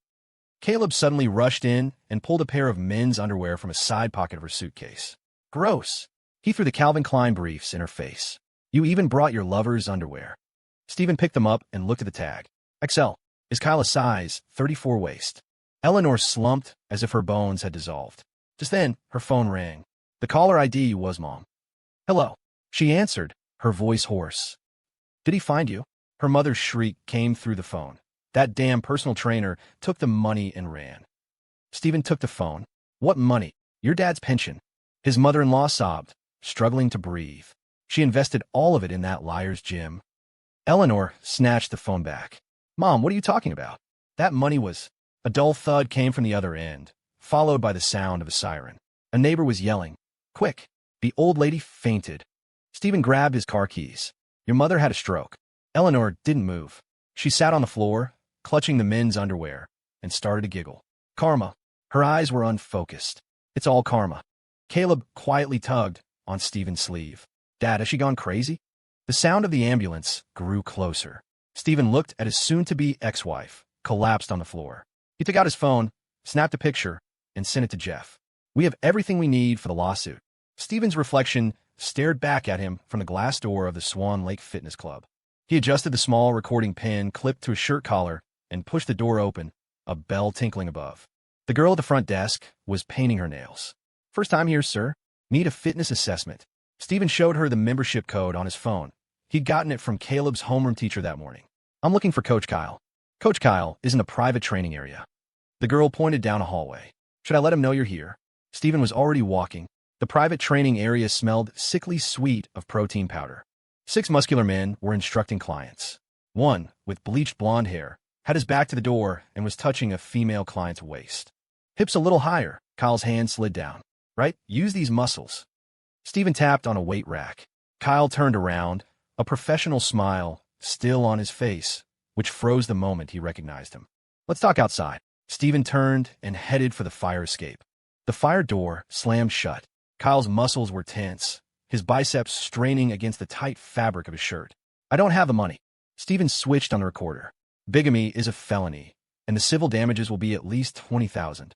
Caleb suddenly rushed in and pulled a pair of men's underwear from a side pocket of her suitcase. Gross. He threw the Calvin Klein briefs in her face. You even brought your lover's underwear. Stephen picked them up and looked at the tag. XL. Is Kyle a size 34 waist? Eleanor slumped as if her bones had dissolved. Just then, her phone rang. The caller ID was Mom. Hello. She answered, her voice hoarse. Did he find you? Her mother's shriek came through the phone. That damn personal trainer took the money and ran. Stephen took the phone. What money? Your dad's pension. His mother-in-law sobbed, struggling to breathe. She invested all of it in that liar's gym. Eleanor snatched the phone back. Mom, what are you talking about? That money was... A dull thud came from the other end, followed by the sound of a siren. A neighbor was yelling. Quick! The old lady fainted. Stephen grabbed his car keys. Your mother had a stroke. Eleanor didn't move. She sat on the floor, clutching the men's underwear, and started to giggle. Karma. Her eyes were unfocused. It's all karma. Caleb quietly tugged on Stephen's sleeve. Dad, has she gone crazy? The sound of the ambulance grew closer. Stephen looked at his soon-to-be ex-wife, collapsed on the floor. He took out his phone, snapped a picture, and sent it to Jeff. We have everything we need for the lawsuit. Stephen's reflection stared back at him from the glass door of the Swan Lake Fitness Club. He adjusted the small recording pin clipped to his shirt collar and pushed the door open, a bell tinkling above. The girl at the front desk was painting her nails. First time here, sir. Need a fitness assessment. Stephen showed her the membership code on his phone. He'd gotten it from Caleb's homeroom teacher that morning. I'm looking for Coach Kyle. Coach Kyle is in a private training area. The girl pointed down a hallway. Should I let him know you're here? Stephen was already walking. The private training area smelled sickly sweet of protein powder. 6 muscular men were instructing clients. One, with bleached blonde hair, had his back to the door and was touching a female client's waist. Hips a little higher, Kyle's hand slid down. Right? Use these muscles. Stephen tapped on a weight rack. Kyle turned around, a professional smile still on his face, which froze the moment he recognized him. Let's talk outside. Stephen turned and headed for the fire escape. The fire door slammed shut. Kyle's muscles were tense, his biceps straining against the tight fabric of his shirt. I don't have the money. Stephen switched on the recorder. Bigamy is a felony, and the civil damages will be at least $20,000.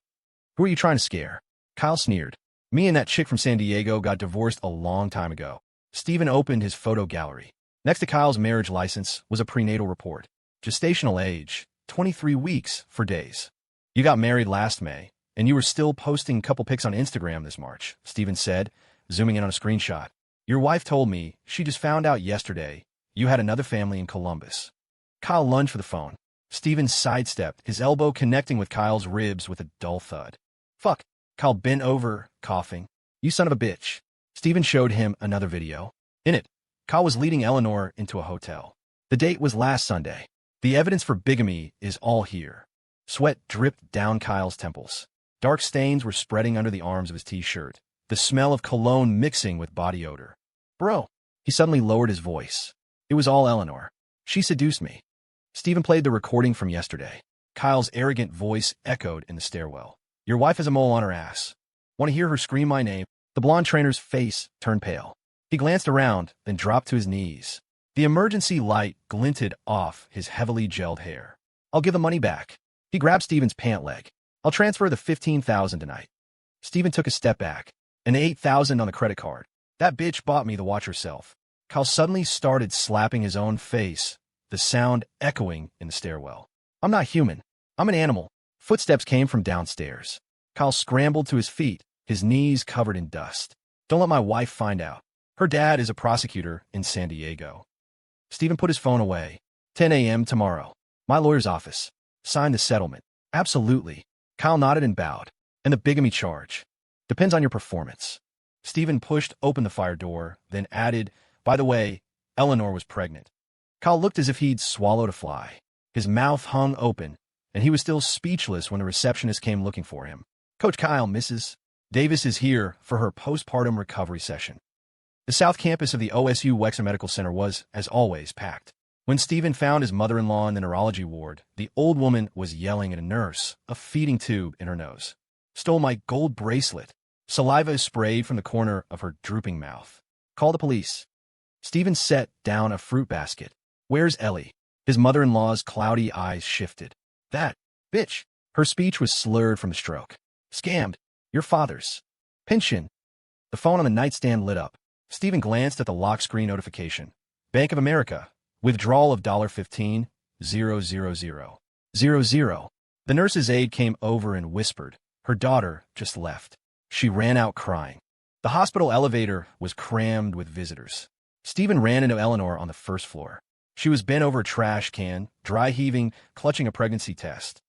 Who are you trying to scare? Kyle sneered. Me and that chick from San Diego got divorced a long time ago. Stephen opened his photo gallery. Next to Kyle's marriage license was a prenatal report. Gestational age, 23 weeks for days. You got married last May, and you were still posting couple pics on Instagram this March, Stephen said, zooming in on a screenshot. Your wife told me she just found out yesterday you had another family in Columbus. Kyle lunged for the phone. Stephen sidestepped, his elbow connecting with Kyle's ribs with a dull thud. Fuck. Kyle bent over, coughing. You son of a bitch. Stephen showed him another video. In it, Kyle was leading Eleanor into a hotel. The date was last Sunday. The evidence for bigamy is all here. Sweat dripped down Kyle's temples. Dark stains were spreading under the arms of his t-shirt, the smell of cologne mixing with body odor. Bro. He suddenly lowered his voice. It was all Eleanor. She seduced me. Stephen played the recording from yesterday. Kyle's arrogant voice echoed in the stairwell. Your wife has a mole on her ass. Want to hear her scream my name? The blonde trainer's face turned pale. He glanced around, then dropped to his knees. The emergency light glinted off his heavily gelled hair. I'll give the money back. He grabbed Stephen's pant leg. I'll transfer the $15,000 tonight. Stephen took a step back. An $8,000 on the credit card. That bitch bought me the watch herself. Kyle suddenly started slapping his own face, the sound echoing in the stairwell. I'm not human. I'm an animal. Footsteps came from downstairs. Kyle scrambled to his feet, his knees covered in dust. Don't let my wife find out. Her dad is a prosecutor in San Diego. Stephen put his phone away. 10 a.m. tomorrow. My lawyer's office. Sign the settlement. Absolutely. Kyle nodded and bowed. And the bigamy charge. Depends on your performance. Stephen pushed open the fire door, then added, by the way, Eleanor was pregnant. Kyle looked as if he'd swallowed a fly. His mouth hung open, and he was still speechless when the receptionist came looking for him. Coach Kyle, Mrs. Davis is here for her postpartum recovery session. The South Campus of the OSU Wexner Medical Center was, as always, packed. When Stephen found his mother-in-law in the neurology ward, the old woman was yelling at a nurse, a feeding tube in her nose. Stole my gold bracelet. Saliva sprayed from the corner of her drooping mouth. Call the police. Stephen set down a fruit basket. Where's Ellie? His mother-in-law's cloudy eyes shifted. That bitch. Her speech was slurred from the stroke. Scammed. Your father's pension. The phone on the nightstand lit up. Stephen glanced at the lock screen notification. Bank of America. Withdrawal of $15,000. The nurse's aide came over and whispered. Her daughter just left. She ran out crying. The hospital elevator was crammed with visitors. Stephen ran into Eleanor on the first floor. She was bent over a trash can, dry heaving, clutching a pregnancy test.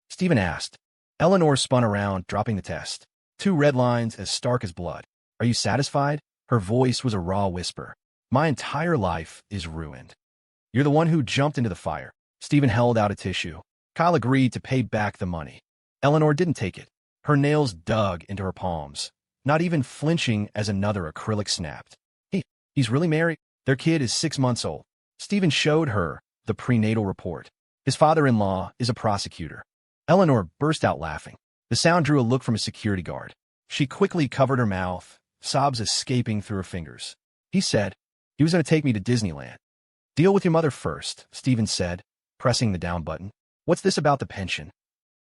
Stephen asked. Eleanor spun around, dropping the test. 2 red lines as stark as blood. Are you satisfied? Her voice was a raw whisper. My entire life is ruined. You're the one who jumped into the fire. Stephen held out a tissue. Kyle agreed to pay back the money. Eleanor didn't take it. Her nails dug into her palms, not even flinching as another acrylic snapped. He's really married? Their kid is 6 months old. Stephen showed her the prenatal report. His father-in-law is a prosecutor. Eleanor burst out laughing. The sound drew a look from a security guard. She quickly covered her mouth, sobs escaping through her fingers. He said, he was going to take me to Disneyland. Deal with your mother first, Stephen said, pressing the down button. What's this about the pension?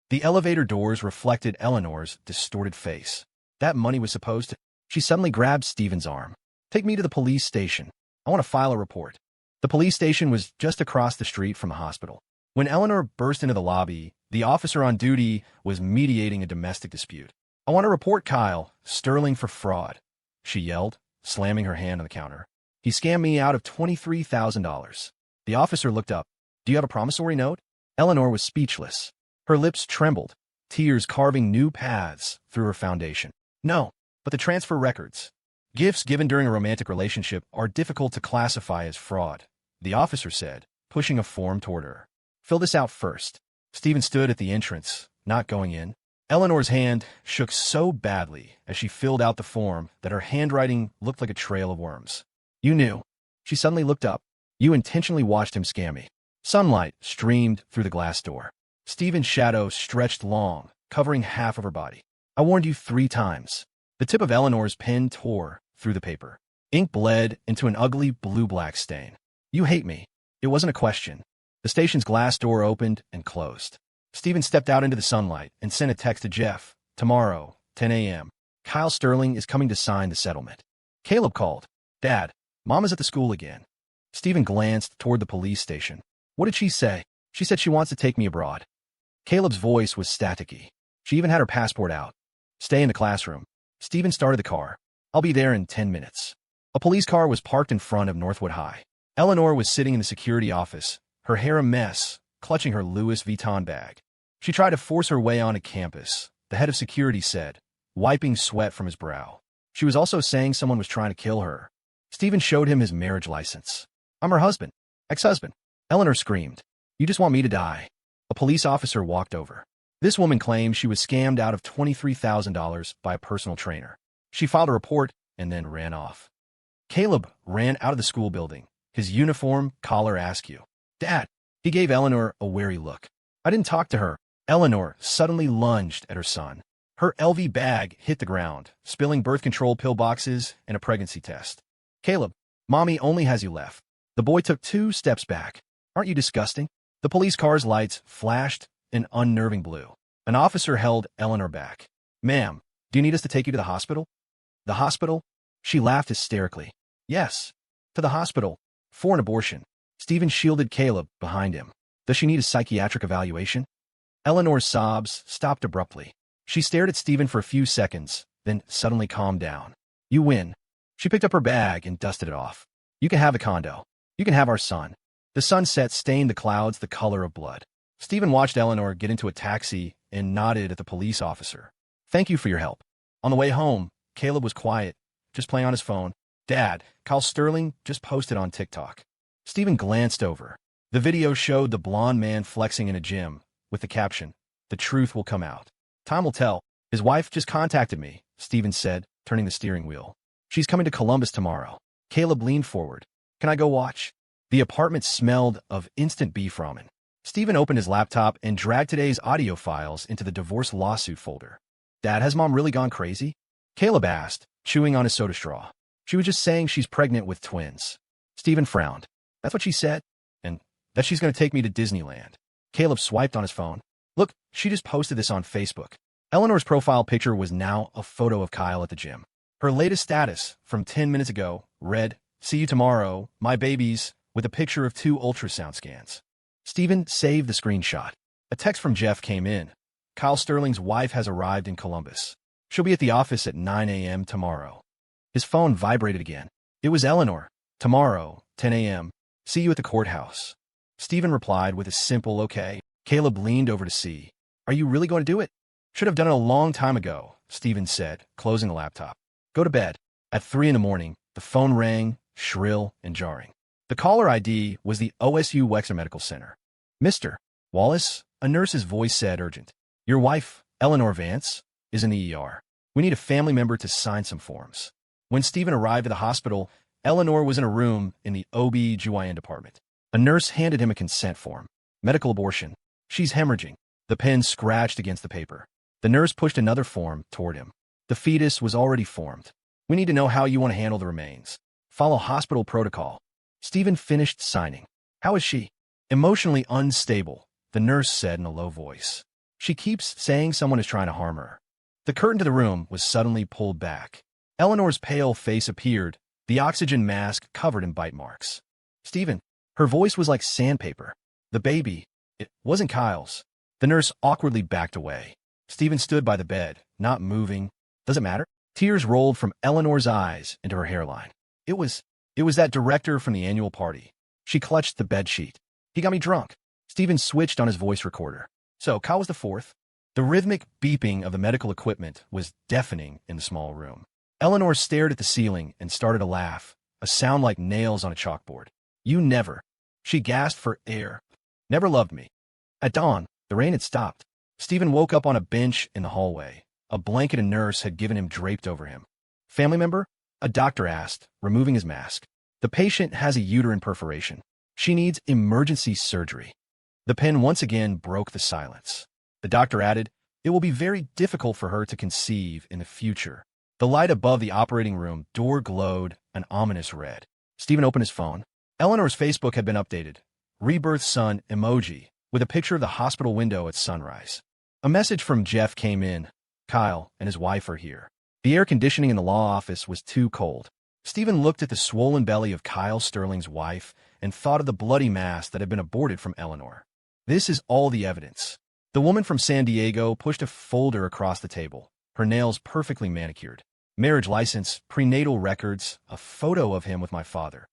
The elevator doors reflected Eleanor's distorted face. That money was supposed to... She suddenly grabbed Stephen's arm. Take me to the police station. I want to file a report. The police station was just across the street from the hospital. When Eleanor burst into the lobby, the officer on duty was mediating a domestic dispute. I want to report Kyle, Sterling for fraud, she yelled, slamming her hand on the counter. He scammed me out of $23,000. The officer looked up. Do you have a promissory note? Eleanor was speechless. Her lips trembled, tears carving new paths through her foundation. No, but the transfer records. Gifts given during a romantic relationship are difficult to classify as fraud, the officer said, pushing a form toward her. Fill this out first. Stephen stood at the entrance, not going in. Eleanor's hand shook so badly as she filled out the form that her handwriting looked like a trail of worms. You knew. She suddenly looked up. You intentionally watched him scam me. Sunlight streamed through the glass door. Stephen's shadow stretched long, covering half of her body. I warned you 3 times. The tip of Eleanor's pen tore through the paper. Ink bled into an ugly blue-black stain. You hate me. It wasn't a question. The station's glass door opened and closed. Stephen stepped out into the sunlight and sent a text to Jeff. Tomorrow, 10 a.m. Kyle Sterling is coming to sign the settlement. Caleb called. Dad, Mom is at the school again. Stephen glanced toward the police station. What did she say? She said she wants to take me abroad. Caleb's voice was staticky. She even had her passport out. Stay in the classroom. Stephen started the car. I'll be there in 10 minutes. A police car was parked in front of Northwood High. Eleanor was sitting in the security office, her hair a mess, clutching her Louis Vuitton bag. She tried to force her way onto campus, the head of security said, wiping sweat from his brow. She was also saying someone was trying to kill her. Stephen showed him his marriage license. I'm her husband. Ex-husband. Eleanor screamed. You just want me to die. A police officer walked over. This woman claimed she was scammed out of $23,000 by a personal trainer. She filed a report and then ran off. Caleb ran out of the school building, his uniform collar askew. Dad! He gave Eleanor a wary look. I didn't talk to her. Eleanor suddenly lunged at her son. Her LV bag hit the ground, spilling birth control pill boxes and a pregnancy test. Caleb, Mommy only has you left. The boy took 2 steps back. Aren't you disgusting? The police car's lights flashed an unnerving blue. An officer held Eleanor back. Ma'am, do you need us to take you to the hospital? The hospital? She laughed hysterically. Yes, to the hospital. For an abortion. Stephen shielded Caleb behind him. Does she need a psychiatric evaluation? Eleanor's sobs stopped abruptly. She stared at Stephen for a few seconds, then suddenly calmed down. You win. She picked up her bag and dusted it off. You can have the condo. You can have our son. The sunset stained the clouds the color of blood. Stephen watched Eleanor get into a taxi and nodded at the police officer. Thank you for your help. On the way home, Caleb was quiet, just playing on his phone. Dad, Kyle Sterling just posted on TikTok. Stephen glanced over. The video showed the blonde man flexing in a gym, with the caption, The truth will come out. Time will tell. His wife just contacted me, Stephen said, turning the steering wheel. She's coming to Columbus tomorrow. Caleb leaned forward. Can I go watch? The apartment smelled of instant beef ramen. Stephen opened his laptop and dragged today's audio files into the divorce lawsuit folder. Dad, has Mom really gone crazy? Caleb asked, chewing on his soda straw. She was just saying she's pregnant with twins. Stephen frowned. That's what she said? And that she's going to take me to Disneyland. Caleb swiped on his phone. Look, she just posted this on Facebook. Eleanor's profile picture was now a photo of Kyle at the gym. Her latest status, from 10 minutes ago, read, See you tomorrow, my babies, with a picture of 2 ultrasound scans. Stephen saved the screenshot. A text from Jeff came in. Kyle Sterling's wife has arrived in Columbus. She'll be at the office at 9 a.m. tomorrow. His phone vibrated again. It was Eleanor. Tomorrow, 10 a.m. See you at the courthouse. Stephen replied with a simple okay. Caleb leaned over to see. Are you really going to do it? Should have done it a long time ago, Stephen said, closing the laptop. Go to bed. At 3 in the morning, the phone rang, shrill and jarring. The caller ID was the OSU Wexner Medical Center. Mr. Wallace, a nurse's voice said urgent. Your wife, Eleanor Vance, is in the ER. We need a family member to sign some forms. When Stephen arrived at the hospital, Eleanor was in a room in the OB-GYN department. A nurse handed him a consent form. Medical abortion. She's hemorrhaging. The pen scratched against the paper. The nurse pushed another form toward him. The fetus was already formed. We need to know how you want to handle the remains. Follow hospital protocol. Stephen finished signing. How is she? Emotionally unstable, the nurse said in a low voice. She keeps saying someone is trying to harm her. The curtain to the room was suddenly pulled back. Eleanor's pale face appeared, the oxygen mask covered in bite marks. Stephen, her voice was like sandpaper. The baby, it wasn't Kyle's. The nurse awkwardly backed away. Stephen stood by the bed, not moving. Does it matter? Tears rolled from Eleanor's eyes into her hairline. It was that director from the annual party. She clutched the bedsheet. He got me drunk. Stephen switched on his voice recorder. So, Kyle was the 4th. The rhythmic beeping of the medical equipment was deafening in the small room. Eleanor stared at the ceiling and started to laugh, a sound like nails on a chalkboard. You never. She gasped for air. Never loved me. At dawn, the rain had stopped. Stephen woke up on a bench in the hallway. A blanket a nurse had given him draped over him. Family member? A doctor asked, removing his mask. The patient has a uterine perforation. She needs emergency surgery. The pen once again broke the silence. The doctor added, it will be very difficult for her to conceive in the future. The light above the operating room door glowed an ominous red. Stephen opened his phone. Eleanor's Facebook had been updated. Rebirth son emoji, with a picture of the hospital window at sunrise. A message from Jeff came in. Kyle and his wife are here. The air conditioning in the law office was too cold. Stephen looked at the swollen belly of Kyle Sterling's wife and thought of the bloody mass that had been aborted from Eleanor. This is all the evidence. The woman from San Diego pushed a folder across the table, her nails perfectly manicured. Marriage license, prenatal records, a photo of him with my father.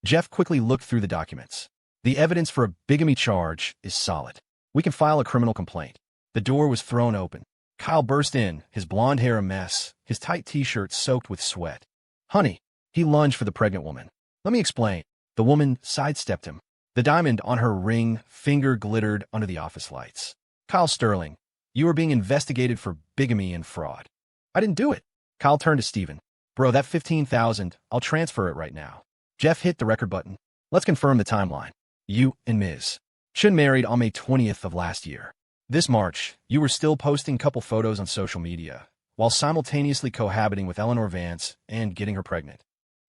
Jeff quickly looked through the documents. The evidence for a bigamy charge is solid. We can file a criminal complaint. The door was thrown open. Kyle burst in, his blonde hair a mess, his tight t-shirt soaked with sweat. Honey, he lunged for the pregnant woman. Let me explain. The woman sidestepped him. The diamond on her ring finger glittered under the office lights. Kyle Sterling, you are being investigated for bigamy and fraud. I didn't do it. Kyle turned to Stephen. Bro, that $15,000, I'll transfer it right now. Jeff hit the record button. Let's confirm the timeline. You and Ms. Shin married on May 20th of last year. This March, you were still posting couple photos on social media, while simultaneously cohabiting with Eleanor Vance and getting her pregnant.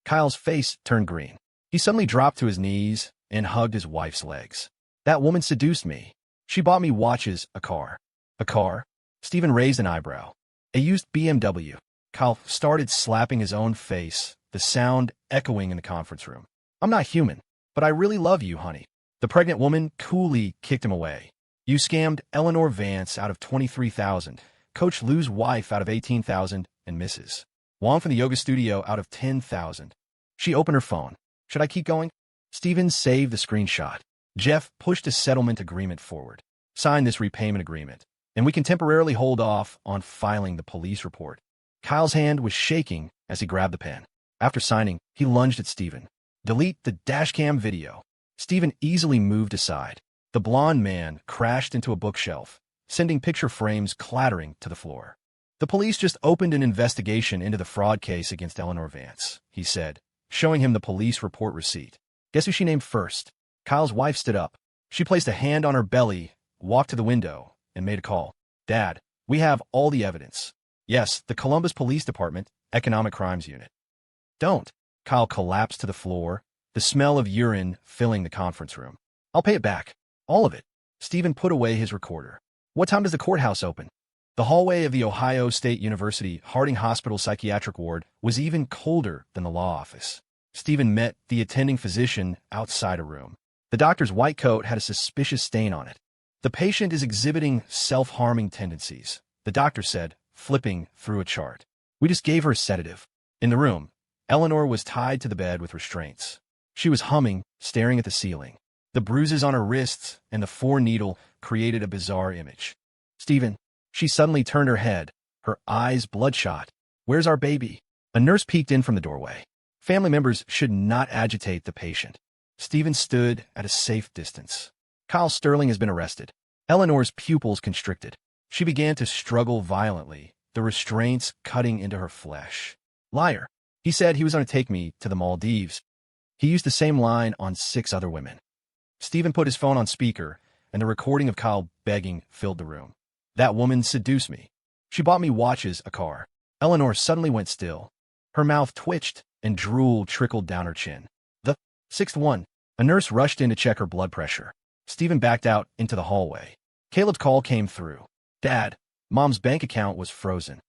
Kyle's face turned green. He suddenly dropped to his knees and hugged his wife's legs. That woman seduced me. She bought me watches, a car. A car? Stephen raised an eyebrow. A used BMW. Kyle started slapping his own face, the sound echoing in the conference room. I'm not human, but I really love you, honey. The pregnant woman coolly kicked him away. You scammed Eleanor Vance out of $23,000, Coach Lou's wife out of $18,000, and Mrs. Wong from the yoga studio out of $10,000. She opened her phone. Should I keep going? Stephen saved the screenshot. Jeff pushed a settlement agreement forward. Sign this repayment agreement, and we can temporarily hold off on filing the police report. Kyle's hand was shaking as he grabbed the pen. After signing, he lunged at Stephen. Delete the dashcam video. Stephen easily moved aside. The blond man crashed into a bookshelf, sending picture frames clattering to the floor. The police just opened an investigation into the fraud case against Eleanor Vance, he said, showing him the police report receipt. Guess who she named first? Kyle's wife stood up. She placed a hand on her belly, walked to the window, and made a call. Dad, we have all the evidence. Yes, the Columbus Police Department, Economic Crimes Unit. Don't. Kyle collapsed to the floor, the smell of urine filling the conference room. I'll pay it back. All of it. Stephen put away his recorder. What time does the courthouse open? The hallway of the Ohio State University Harding Hospital Psychiatric Ward was even colder than the law office. Stephen met the attending physician outside a room. The doctor's white coat had a suspicious stain on it. The patient is exhibiting self-harming tendencies, the doctor said, flipping through a chart. We just gave her a sedative. In the room, Eleanor was tied to the bed with restraints. She was humming, staring at the ceiling. The bruises on her wrists and the 4-needle created a bizarre image. Stephen, she suddenly turned her head, her eyes bloodshot. Where's our baby? A nurse peeked in from the doorway. Family members should not agitate the patient. Stephen stood at a safe distance. Kyle Sterling has been arrested. Eleanor's pupils constricted. She began to struggle violently, the restraints cutting into her flesh. Liar. He said he was going to take me to the Maldives. He used the same line on 6 other women. Stephen put his phone on speaker, and the recording of Kyle begging filled the room. That woman seduced me. She bought me watches, a car. Eleanor suddenly went still. Her mouth twitched, and drool trickled down her chin. The 6th one. A nurse rushed in to check her blood pressure. Stephen backed out into the hallway. Caleb's call came through. Dad, Mom's bank account was frozen.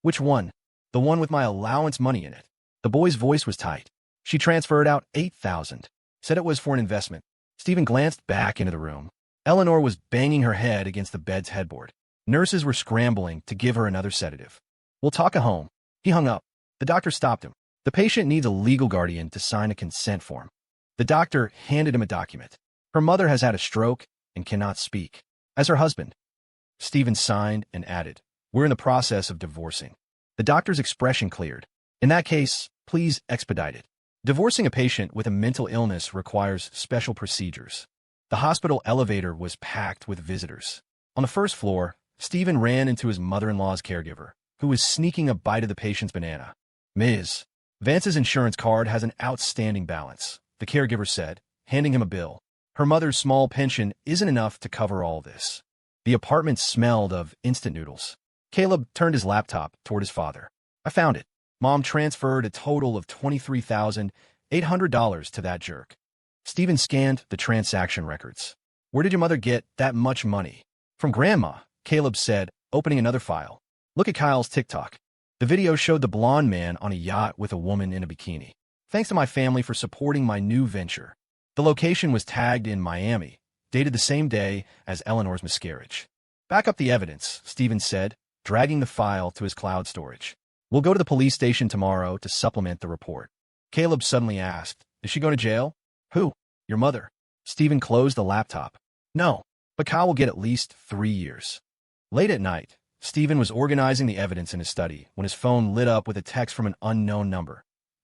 Which one? The one with my allowance money in it. The boy's voice was tight. She transferred out $8,000. Said it was for an investment. Stephen glanced back into the room. Eleanor was banging her head against the bed's headboard. Nurses were scrambling to give her another sedative. We'll talk at home. He hung up. The doctor stopped him. The patient needs a legal guardian to sign a consent form. The doctor handed him a document. Her mother has had a stroke and cannot speak. As her husband. Stephen signed and added, We're in the process of divorcing. The doctor's expression cleared. In that case, please expedite it. Divorcing a patient with a mental illness requires special procedures. The hospital elevator was packed with visitors. On the first floor, Stephen ran into his mother-in-law's caregiver, who was sneaking a bite of the patient's banana. Ms. Vance's insurance card has an outstanding balance, the caregiver said, handing him a bill. Her mother's small pension isn't enough to cover all this. The apartment smelled of instant noodles. Caleb turned his laptop toward his father. I found it. Mom transferred a total of $23,800 to that jerk. Stephen scanned the transaction records. Where did your mother get that much money? From Grandma, Caleb said, opening another file. Look at Kyle's TikTok. The video showed the blonde man on a yacht with a woman in a bikini. Thanks to my family for supporting my new venture. The location was tagged in Miami, dated the same day as Eleanor's miscarriage. Back up the evidence, Stephen said, dragging the file to his cloud storage. We'll go to the police station tomorrow to supplement the report. Caleb suddenly asked, is she going to jail? Who? Your mother. Stephen closed the laptop. No, but Kyle will get at least 3 years. Late at night, Stephen was organizing the evidence in his study when his phone lit up with a text from an unknown number.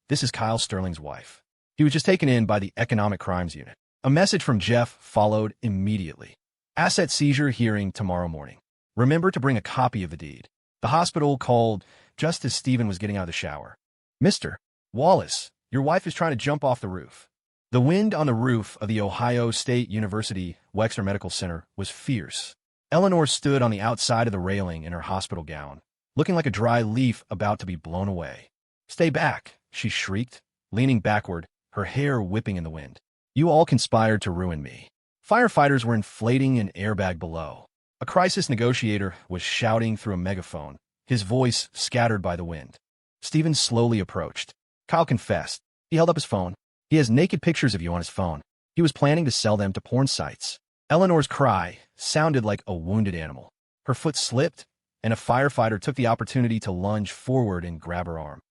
This is Kyle Sterling's wife. He was just taken in by the Economic Crimes Unit. A message from Jeff followed immediately. Asset seizure hearing tomorrow morning. Remember to bring a copy of the deed. The hospital called just as Stephen was getting out of the shower. Mr. Wallace, your wife is trying to jump off the roof. The wind on the roof of the Ohio State University Wexner Medical Center was fierce. Eleanor stood on the outside of the railing in her hospital gown, looking like a dry leaf about to be blown away. Stay back, she shrieked, leaning backward, her hair whipping in the wind. You all conspired to ruin me. Firefighters were inflating an airbag below. A crisis negotiator was shouting through a megaphone, his voice scattered by the wind. Stephen slowly approached. Kyle confessed. He held up his phone. He has naked pictures of you on his phone. He was planning to sell them to porn sites. Eleanor's cry sounded like a wounded animal. Her foot slipped, and a firefighter took the opportunity to lunge forward and grab her arm.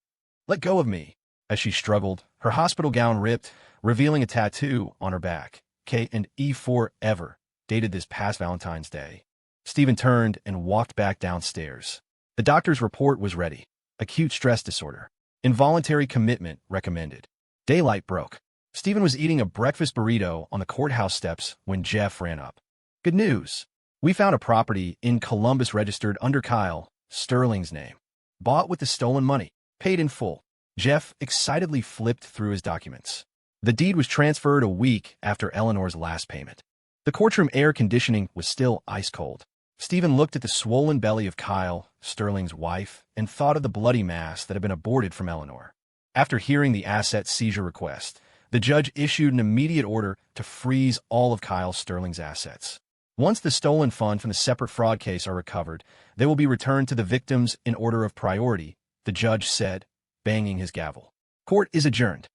Let go of me. As she struggled, her hospital gown ripped, revealing a tattoo on her back. K&E forever, dated this past Valentine's Day. Stephen turned and walked back downstairs. The doctor's report was ready. Acute stress disorder. Involuntary commitment recommended. Daylight broke. Stephen was eating a breakfast burrito on the courthouse steps when Jeff ran up. Good news. We found a property in Columbus registered under Kyle Sterling's name. Bought with the stolen money. Paid in full. Jeff excitedly flipped through his documents. The deed was transferred a week after Eleanor's last payment. The courtroom air conditioning was still ice cold. Stephen looked at the swollen belly of Kyle Sterling's wife and thought of the bloody mass that had been aborted from Eleanor. After hearing the asset seizure request, the judge issued an immediate order to freeze all of Kyle Sterling's assets. Once the stolen funds from the separate fraud case are recovered, they will be returned to the victims in order of priority, the judge said, banging his gavel. Court is adjourned.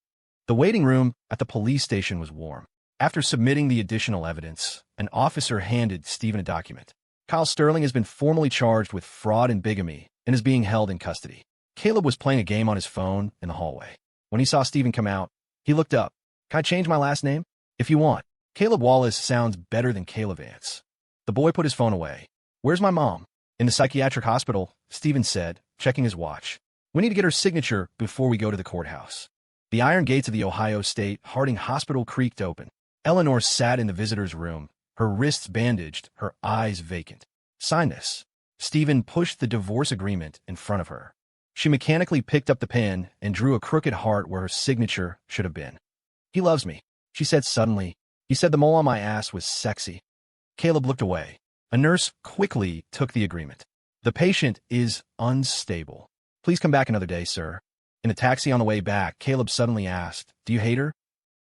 The waiting room at the police station was warm. After submitting the additional evidence, an officer handed Stephen a document. Kyle Sterling has been formally charged with fraud and bigamy and is being held in custody. Caleb was playing a game on his phone in the hallway. When he saw Stephen come out, he looked up. Can I change my last name? If you want. Caleb Wallace sounds better than Caleb Vance. The boy put his phone away. Where's my mom? In the psychiatric hospital, Stephen said, checking his watch. We need to get her signature before we go to the courthouse. The iron gates of the Ohio State Harding Hospital creaked open. Eleanor sat in the visitor's room, her wrists bandaged, her eyes vacant. Sign this. Stephen pushed the divorce agreement in front of her. She mechanically picked up the pen and drew a crooked heart where her signature should have been. He loves me, she said suddenly. He said the mole on my ass was sexy. Caleb looked away. A nurse quickly took the agreement. The patient is unstable. Please come back another day, sir. In a taxi on the way back, Caleb suddenly asked, do you hate her?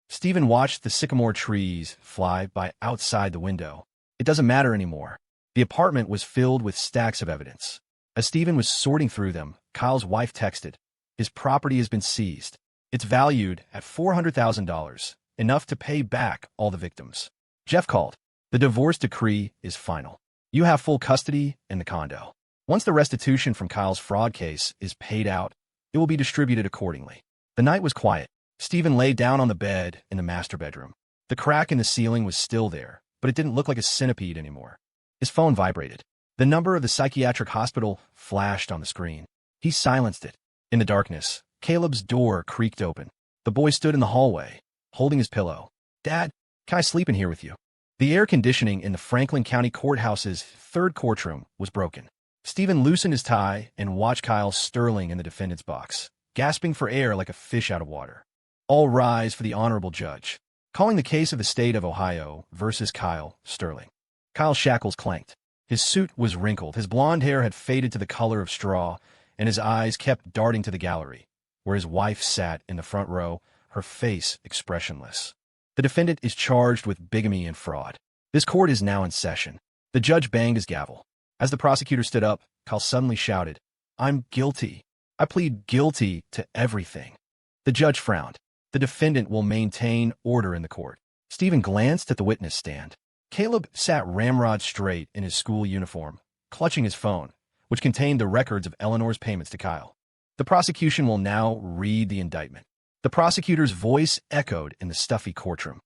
Stephen watched the sycamore trees fly by outside the window. It doesn't matter anymore. The apartment was filled with stacks of evidence. As Stephen was sorting through them, Kyle's wife texted, his property has been seized. It's valued at $400,000, enough to pay back all the victims. Jeff called. The divorce decree is final. You have full custody in the condo. Once the restitution from Kyle's fraud case is paid out, it will be distributed accordingly. The night was quiet. Stephen lay down on the bed in the master bedroom. The crack in the ceiling was still there, but it didn't look like a centipede anymore. His phone vibrated. The number of the psychiatric hospital flashed on the screen. He silenced it. In the darkness, Caleb's door creaked open. The boy stood in the hallway, holding his pillow. Dad, can I sleep in here with you? The air conditioning in the Franklin County Courthouse's third courtroom was broken. Stephen loosened his tie and watched Kyle Sterling in the defendant's box, gasping for air like a fish out of water. All rise for the honorable judge. Calling the case of the state of Ohio versus Kyle Sterling. Kyle's shackles clanked. His suit was wrinkled, his blonde hair had faded to the color of straw, and his eyes kept darting to the gallery, where his wife sat in the front row, her face expressionless. The defendant is charged with bigamy and fraud. This court is now in session. The judge banged his gavel. As the prosecutor stood up, Kyle suddenly shouted, I'm guilty. I plead guilty to everything. The judge frowned. The defendant will maintain order in the court. Stephen glanced at the witness stand. Caleb sat ramrod straight in his school uniform, clutching his phone, which contained the records of Eleanor's payments to Kyle. The prosecution will now read the indictment. The prosecutor's voice echoed in the stuffy courtroom.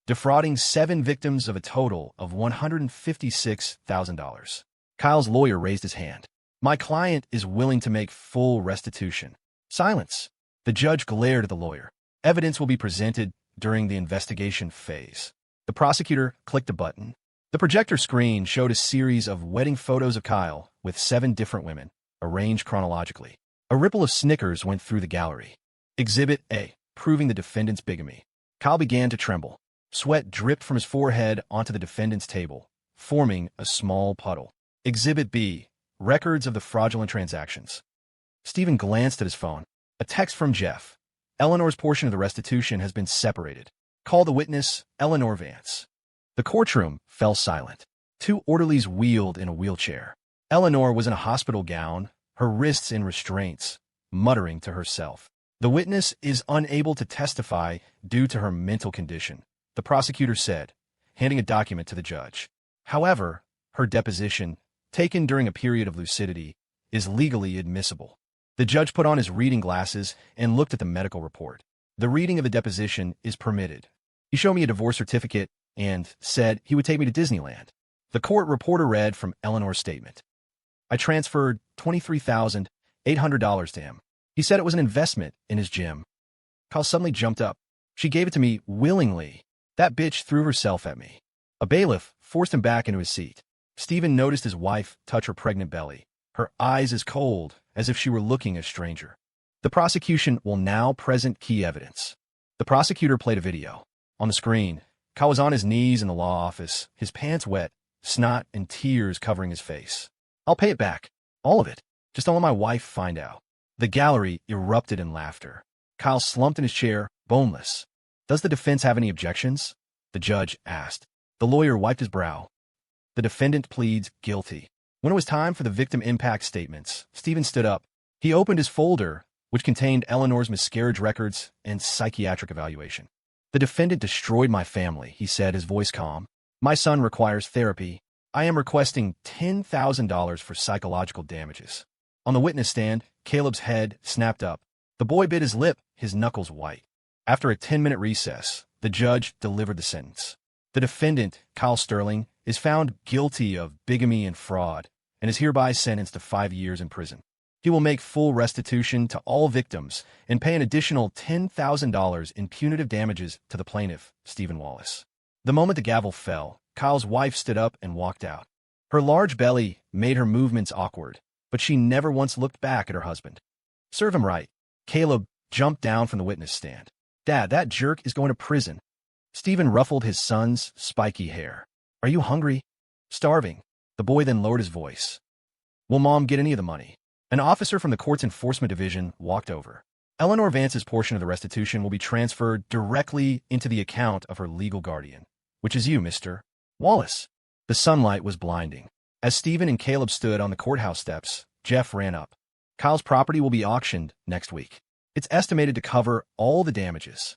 Defrauding 7 victims of a total of $156,000. Kyle's lawyer raised his hand. My client is willing to make full restitution. Silence. The judge glared at the lawyer. Evidence will be presented during the investigation phase. The prosecutor clicked a button. The projector screen showed a series of wedding photos of Kyle with 7 different women, arranged chronologically. A ripple of snickers went through the gallery. Exhibit A, proving the defendant's bigamy. Kyle began to tremble. Sweat dripped from his forehead onto the defendant's table, forming a small puddle. Exhibit B, records of the fraudulent transactions. Stephen glanced at his phone. A text from Jeff. Eleanor's portion of the restitution has been separated. Call the witness, Eleanor Vance. The courtroom fell silent. 2 orderlies wheeled in a wheelchair. Eleanor was in a hospital gown, her wrists in restraints, muttering to herself. The witness is unable to testify due to her mental condition, the prosecutor said, handing a document to the judge. However, her deposition, taken during a period of lucidity, is legally admissible. The judge put on his reading glasses and looked at the medical report. The reading of the deposition is permitted. He showed me a divorce certificate and said he would take me to Disneyland. The court reporter read from Eleanor's statement. I transferred $23,800 to him. He said it was an investment in his gym. Kyle suddenly jumped up. She gave it to me willingly. That bitch threw herself at me. A bailiff forced him back into his seat. Stephen noticed his wife touch her pregnant belly, her eyes as cold as if she were looking at a stranger. The prosecution will now present key evidence. The prosecutor played a video. On the screen, Kyle was on his knees in the law office, his pants wet, snot and tears covering his face. I'll pay it back. All of it. Just don't let my wife find out. The gallery erupted in laughter. Kyle slumped in his chair, boneless. Does the defense have any objections? The judge asked. The lawyer wiped his brow. The defendant pleads guilty. When it was time for the victim impact statements, Stephen stood up. He opened his folder, which contained Eleanor's miscarriage records and psychiatric evaluation. The defendant destroyed my family, he said, his voice calm. My son requires therapy. I am requesting $10,000 for psychological damages. On the witness stand, Caleb's head snapped up. The boy bit his lip, his knuckles white. After a 10-minute recess, the judge delivered the sentence. The defendant, Kyle Sterling, is found guilty of bigamy and fraud and is hereby sentenced to 5 years in prison. He will make full restitution to all victims and pay an additional $10,000 in punitive damages to the plaintiff, Stephen Wallace. The moment the gavel fell, Kyle's wife stood up and walked out. Her large belly made her movements awkward, but she never once looked back at her husband. Serve him right. Caleb jumped down from the witness stand. Dad, that jerk is going to prison. Stephen ruffled his son's spiky hair. Are you hungry? Starving. The boy then lowered his voice. Will Mom get any of the money? An officer from the court's enforcement division walked over. Eleanor Vance's portion of the restitution will be transferred directly into the account of her legal guardian, which is you, Mr. Wallace. The sunlight was blinding. As Stephen and Caleb stood on the courthouse steps, Jeff ran up. Kyle's property will be auctioned next week. It's estimated to cover all the damages.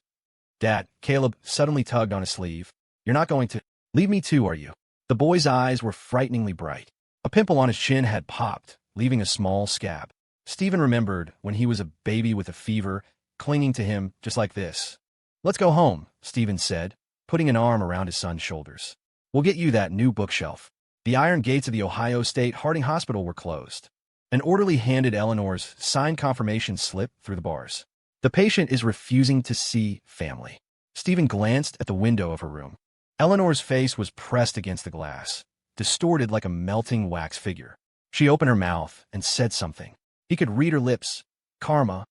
Dad, Caleb suddenly tugged on his sleeve. You're not going to leave me too, are you? The boy's eyes were frighteningly bright. A pimple on his chin had popped, leaving a small scab. Stephen remembered when he was a baby with a fever, clinging to him just like this. Let's go home, Stephen said, putting an arm around his son's shoulders. We'll get you that new bookshelf. The iron gates of the Ohio State Harding Hospital were closed. An orderly handed Eleanor's signed confirmation slip through the bars. The patient is refusing to see family. Stephen glanced at the window of her room. Eleanor's face was pressed against the glass, distorted like a melting wax figure. She opened her mouth and said something. He could read her lips. Karma.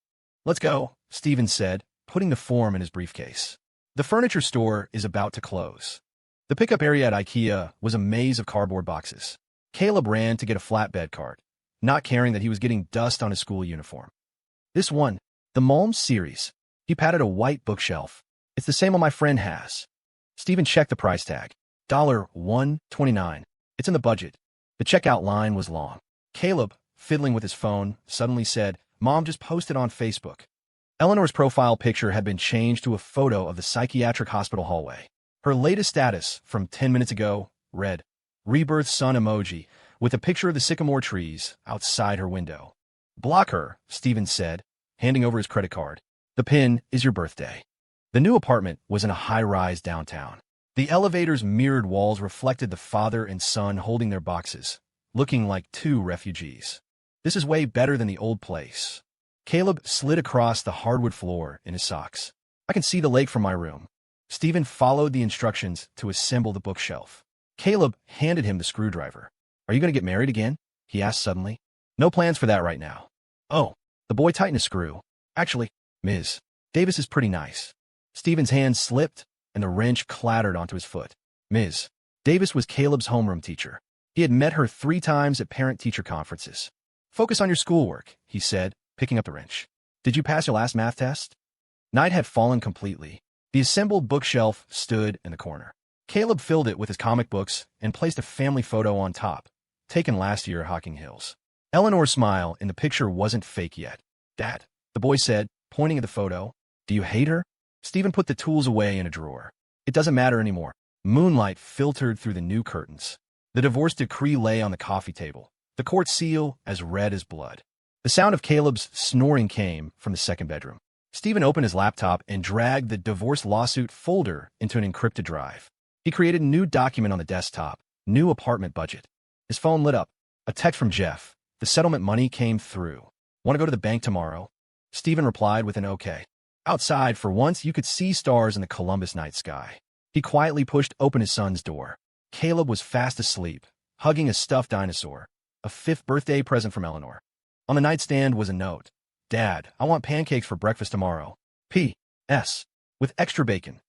Let's go, Stephen said, putting the form in his briefcase. The furniture store is about to close. The pickup area at IKEA was a maze of cardboard boxes. Caleb ran to get a flatbed cart, not caring that he was getting dust on his school uniform. This one, the Malm series. He patted a white bookshelf. It's the same one my friend has. Stephen checked the price tag. $129. It's in the budget. The checkout line was long. Caleb, fiddling with his phone, suddenly said, Mom just posted on Facebook. Eleanor's profile picture had been changed to a photo of the psychiatric hospital hallway. Her latest status from 10 minutes ago read, Rebirth Sun emoji, with a picture of the sycamore trees outside her window. Block her, Steven said, handing over his credit card. The pin is your birthday. The new apartment was in a high-rise downtown. The elevator's mirrored walls reflected the father and son holding their boxes, looking like two refugees. This is way better than the old place. Caleb slid across the hardwood floor in his socks. I can see the lake from my room. Steven followed the instructions to assemble the bookshelf. Caleb handed him the screwdriver. Are you going to get married again? He asked suddenly. No plans for that right now. Oh, the boy tightened a screw. Actually, Ms. Davis is pretty nice. Steven's hand slipped, and the wrench clattered onto his foot. Ms. Davis was Caleb's homeroom teacher. He had met her 3 times at parent-teacher conferences. Focus on your schoolwork, he said, picking up the wrench. Did you pass your last math test? Night had fallen completely. The assembled bookshelf stood in the corner. Caleb filled it with his comic books and placed a family photo on top, taken last year at Hocking Hills. Eleanor's smile in the picture wasn't fake yet. Dad, the boy said, pointing at the photo. Do you hate her? Steven put the tools away in a drawer. It doesn't matter anymore. Moonlight filtered through the new curtains. The divorce decree lay on the coffee table, the court seal as red as blood. The sound of Caleb's snoring came from the second bedroom. Steven opened his laptop and dragged the divorce lawsuit folder into an encrypted drive. He created a new document on the desktop, new apartment budget. His phone lit up. A text from Jeff. The settlement money came through. Want to go to the bank tomorrow? Steven replied with an okay. Outside, for once, you could see stars in the Columbus night sky. He quietly pushed open his son's door. Caleb was fast asleep, hugging a stuffed dinosaur, a 5th birthday present from Eleanor. On the nightstand was a note. Dad, I want pancakes for breakfast tomorrow. P.S. With extra bacon.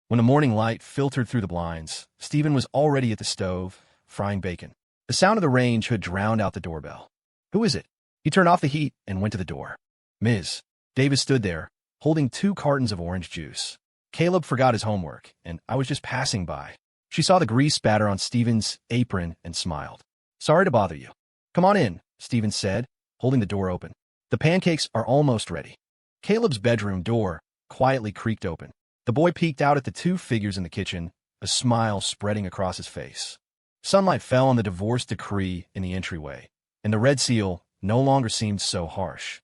When the morning light filtered through the blinds, Steven was already at the stove, frying bacon. The sound of the range hood drowned out the doorbell. Who is it? He turned off the heat and went to the door. Ms. Davis stood there, holding 2 cartons of orange juice. Caleb forgot his homework, and I was just passing by. She saw the grease spatter on Steven's apron and smiled. Sorry to bother you. Come on in, Steven said, holding the door open. The pancakes are almost ready. Caleb's bedroom door quietly creaked open. The boy peeked out at the 2 figures in the kitchen, a smile spreading across his face. Sunlight fell on the divorce decree in the entryway, and the red seal no longer seemed so harsh.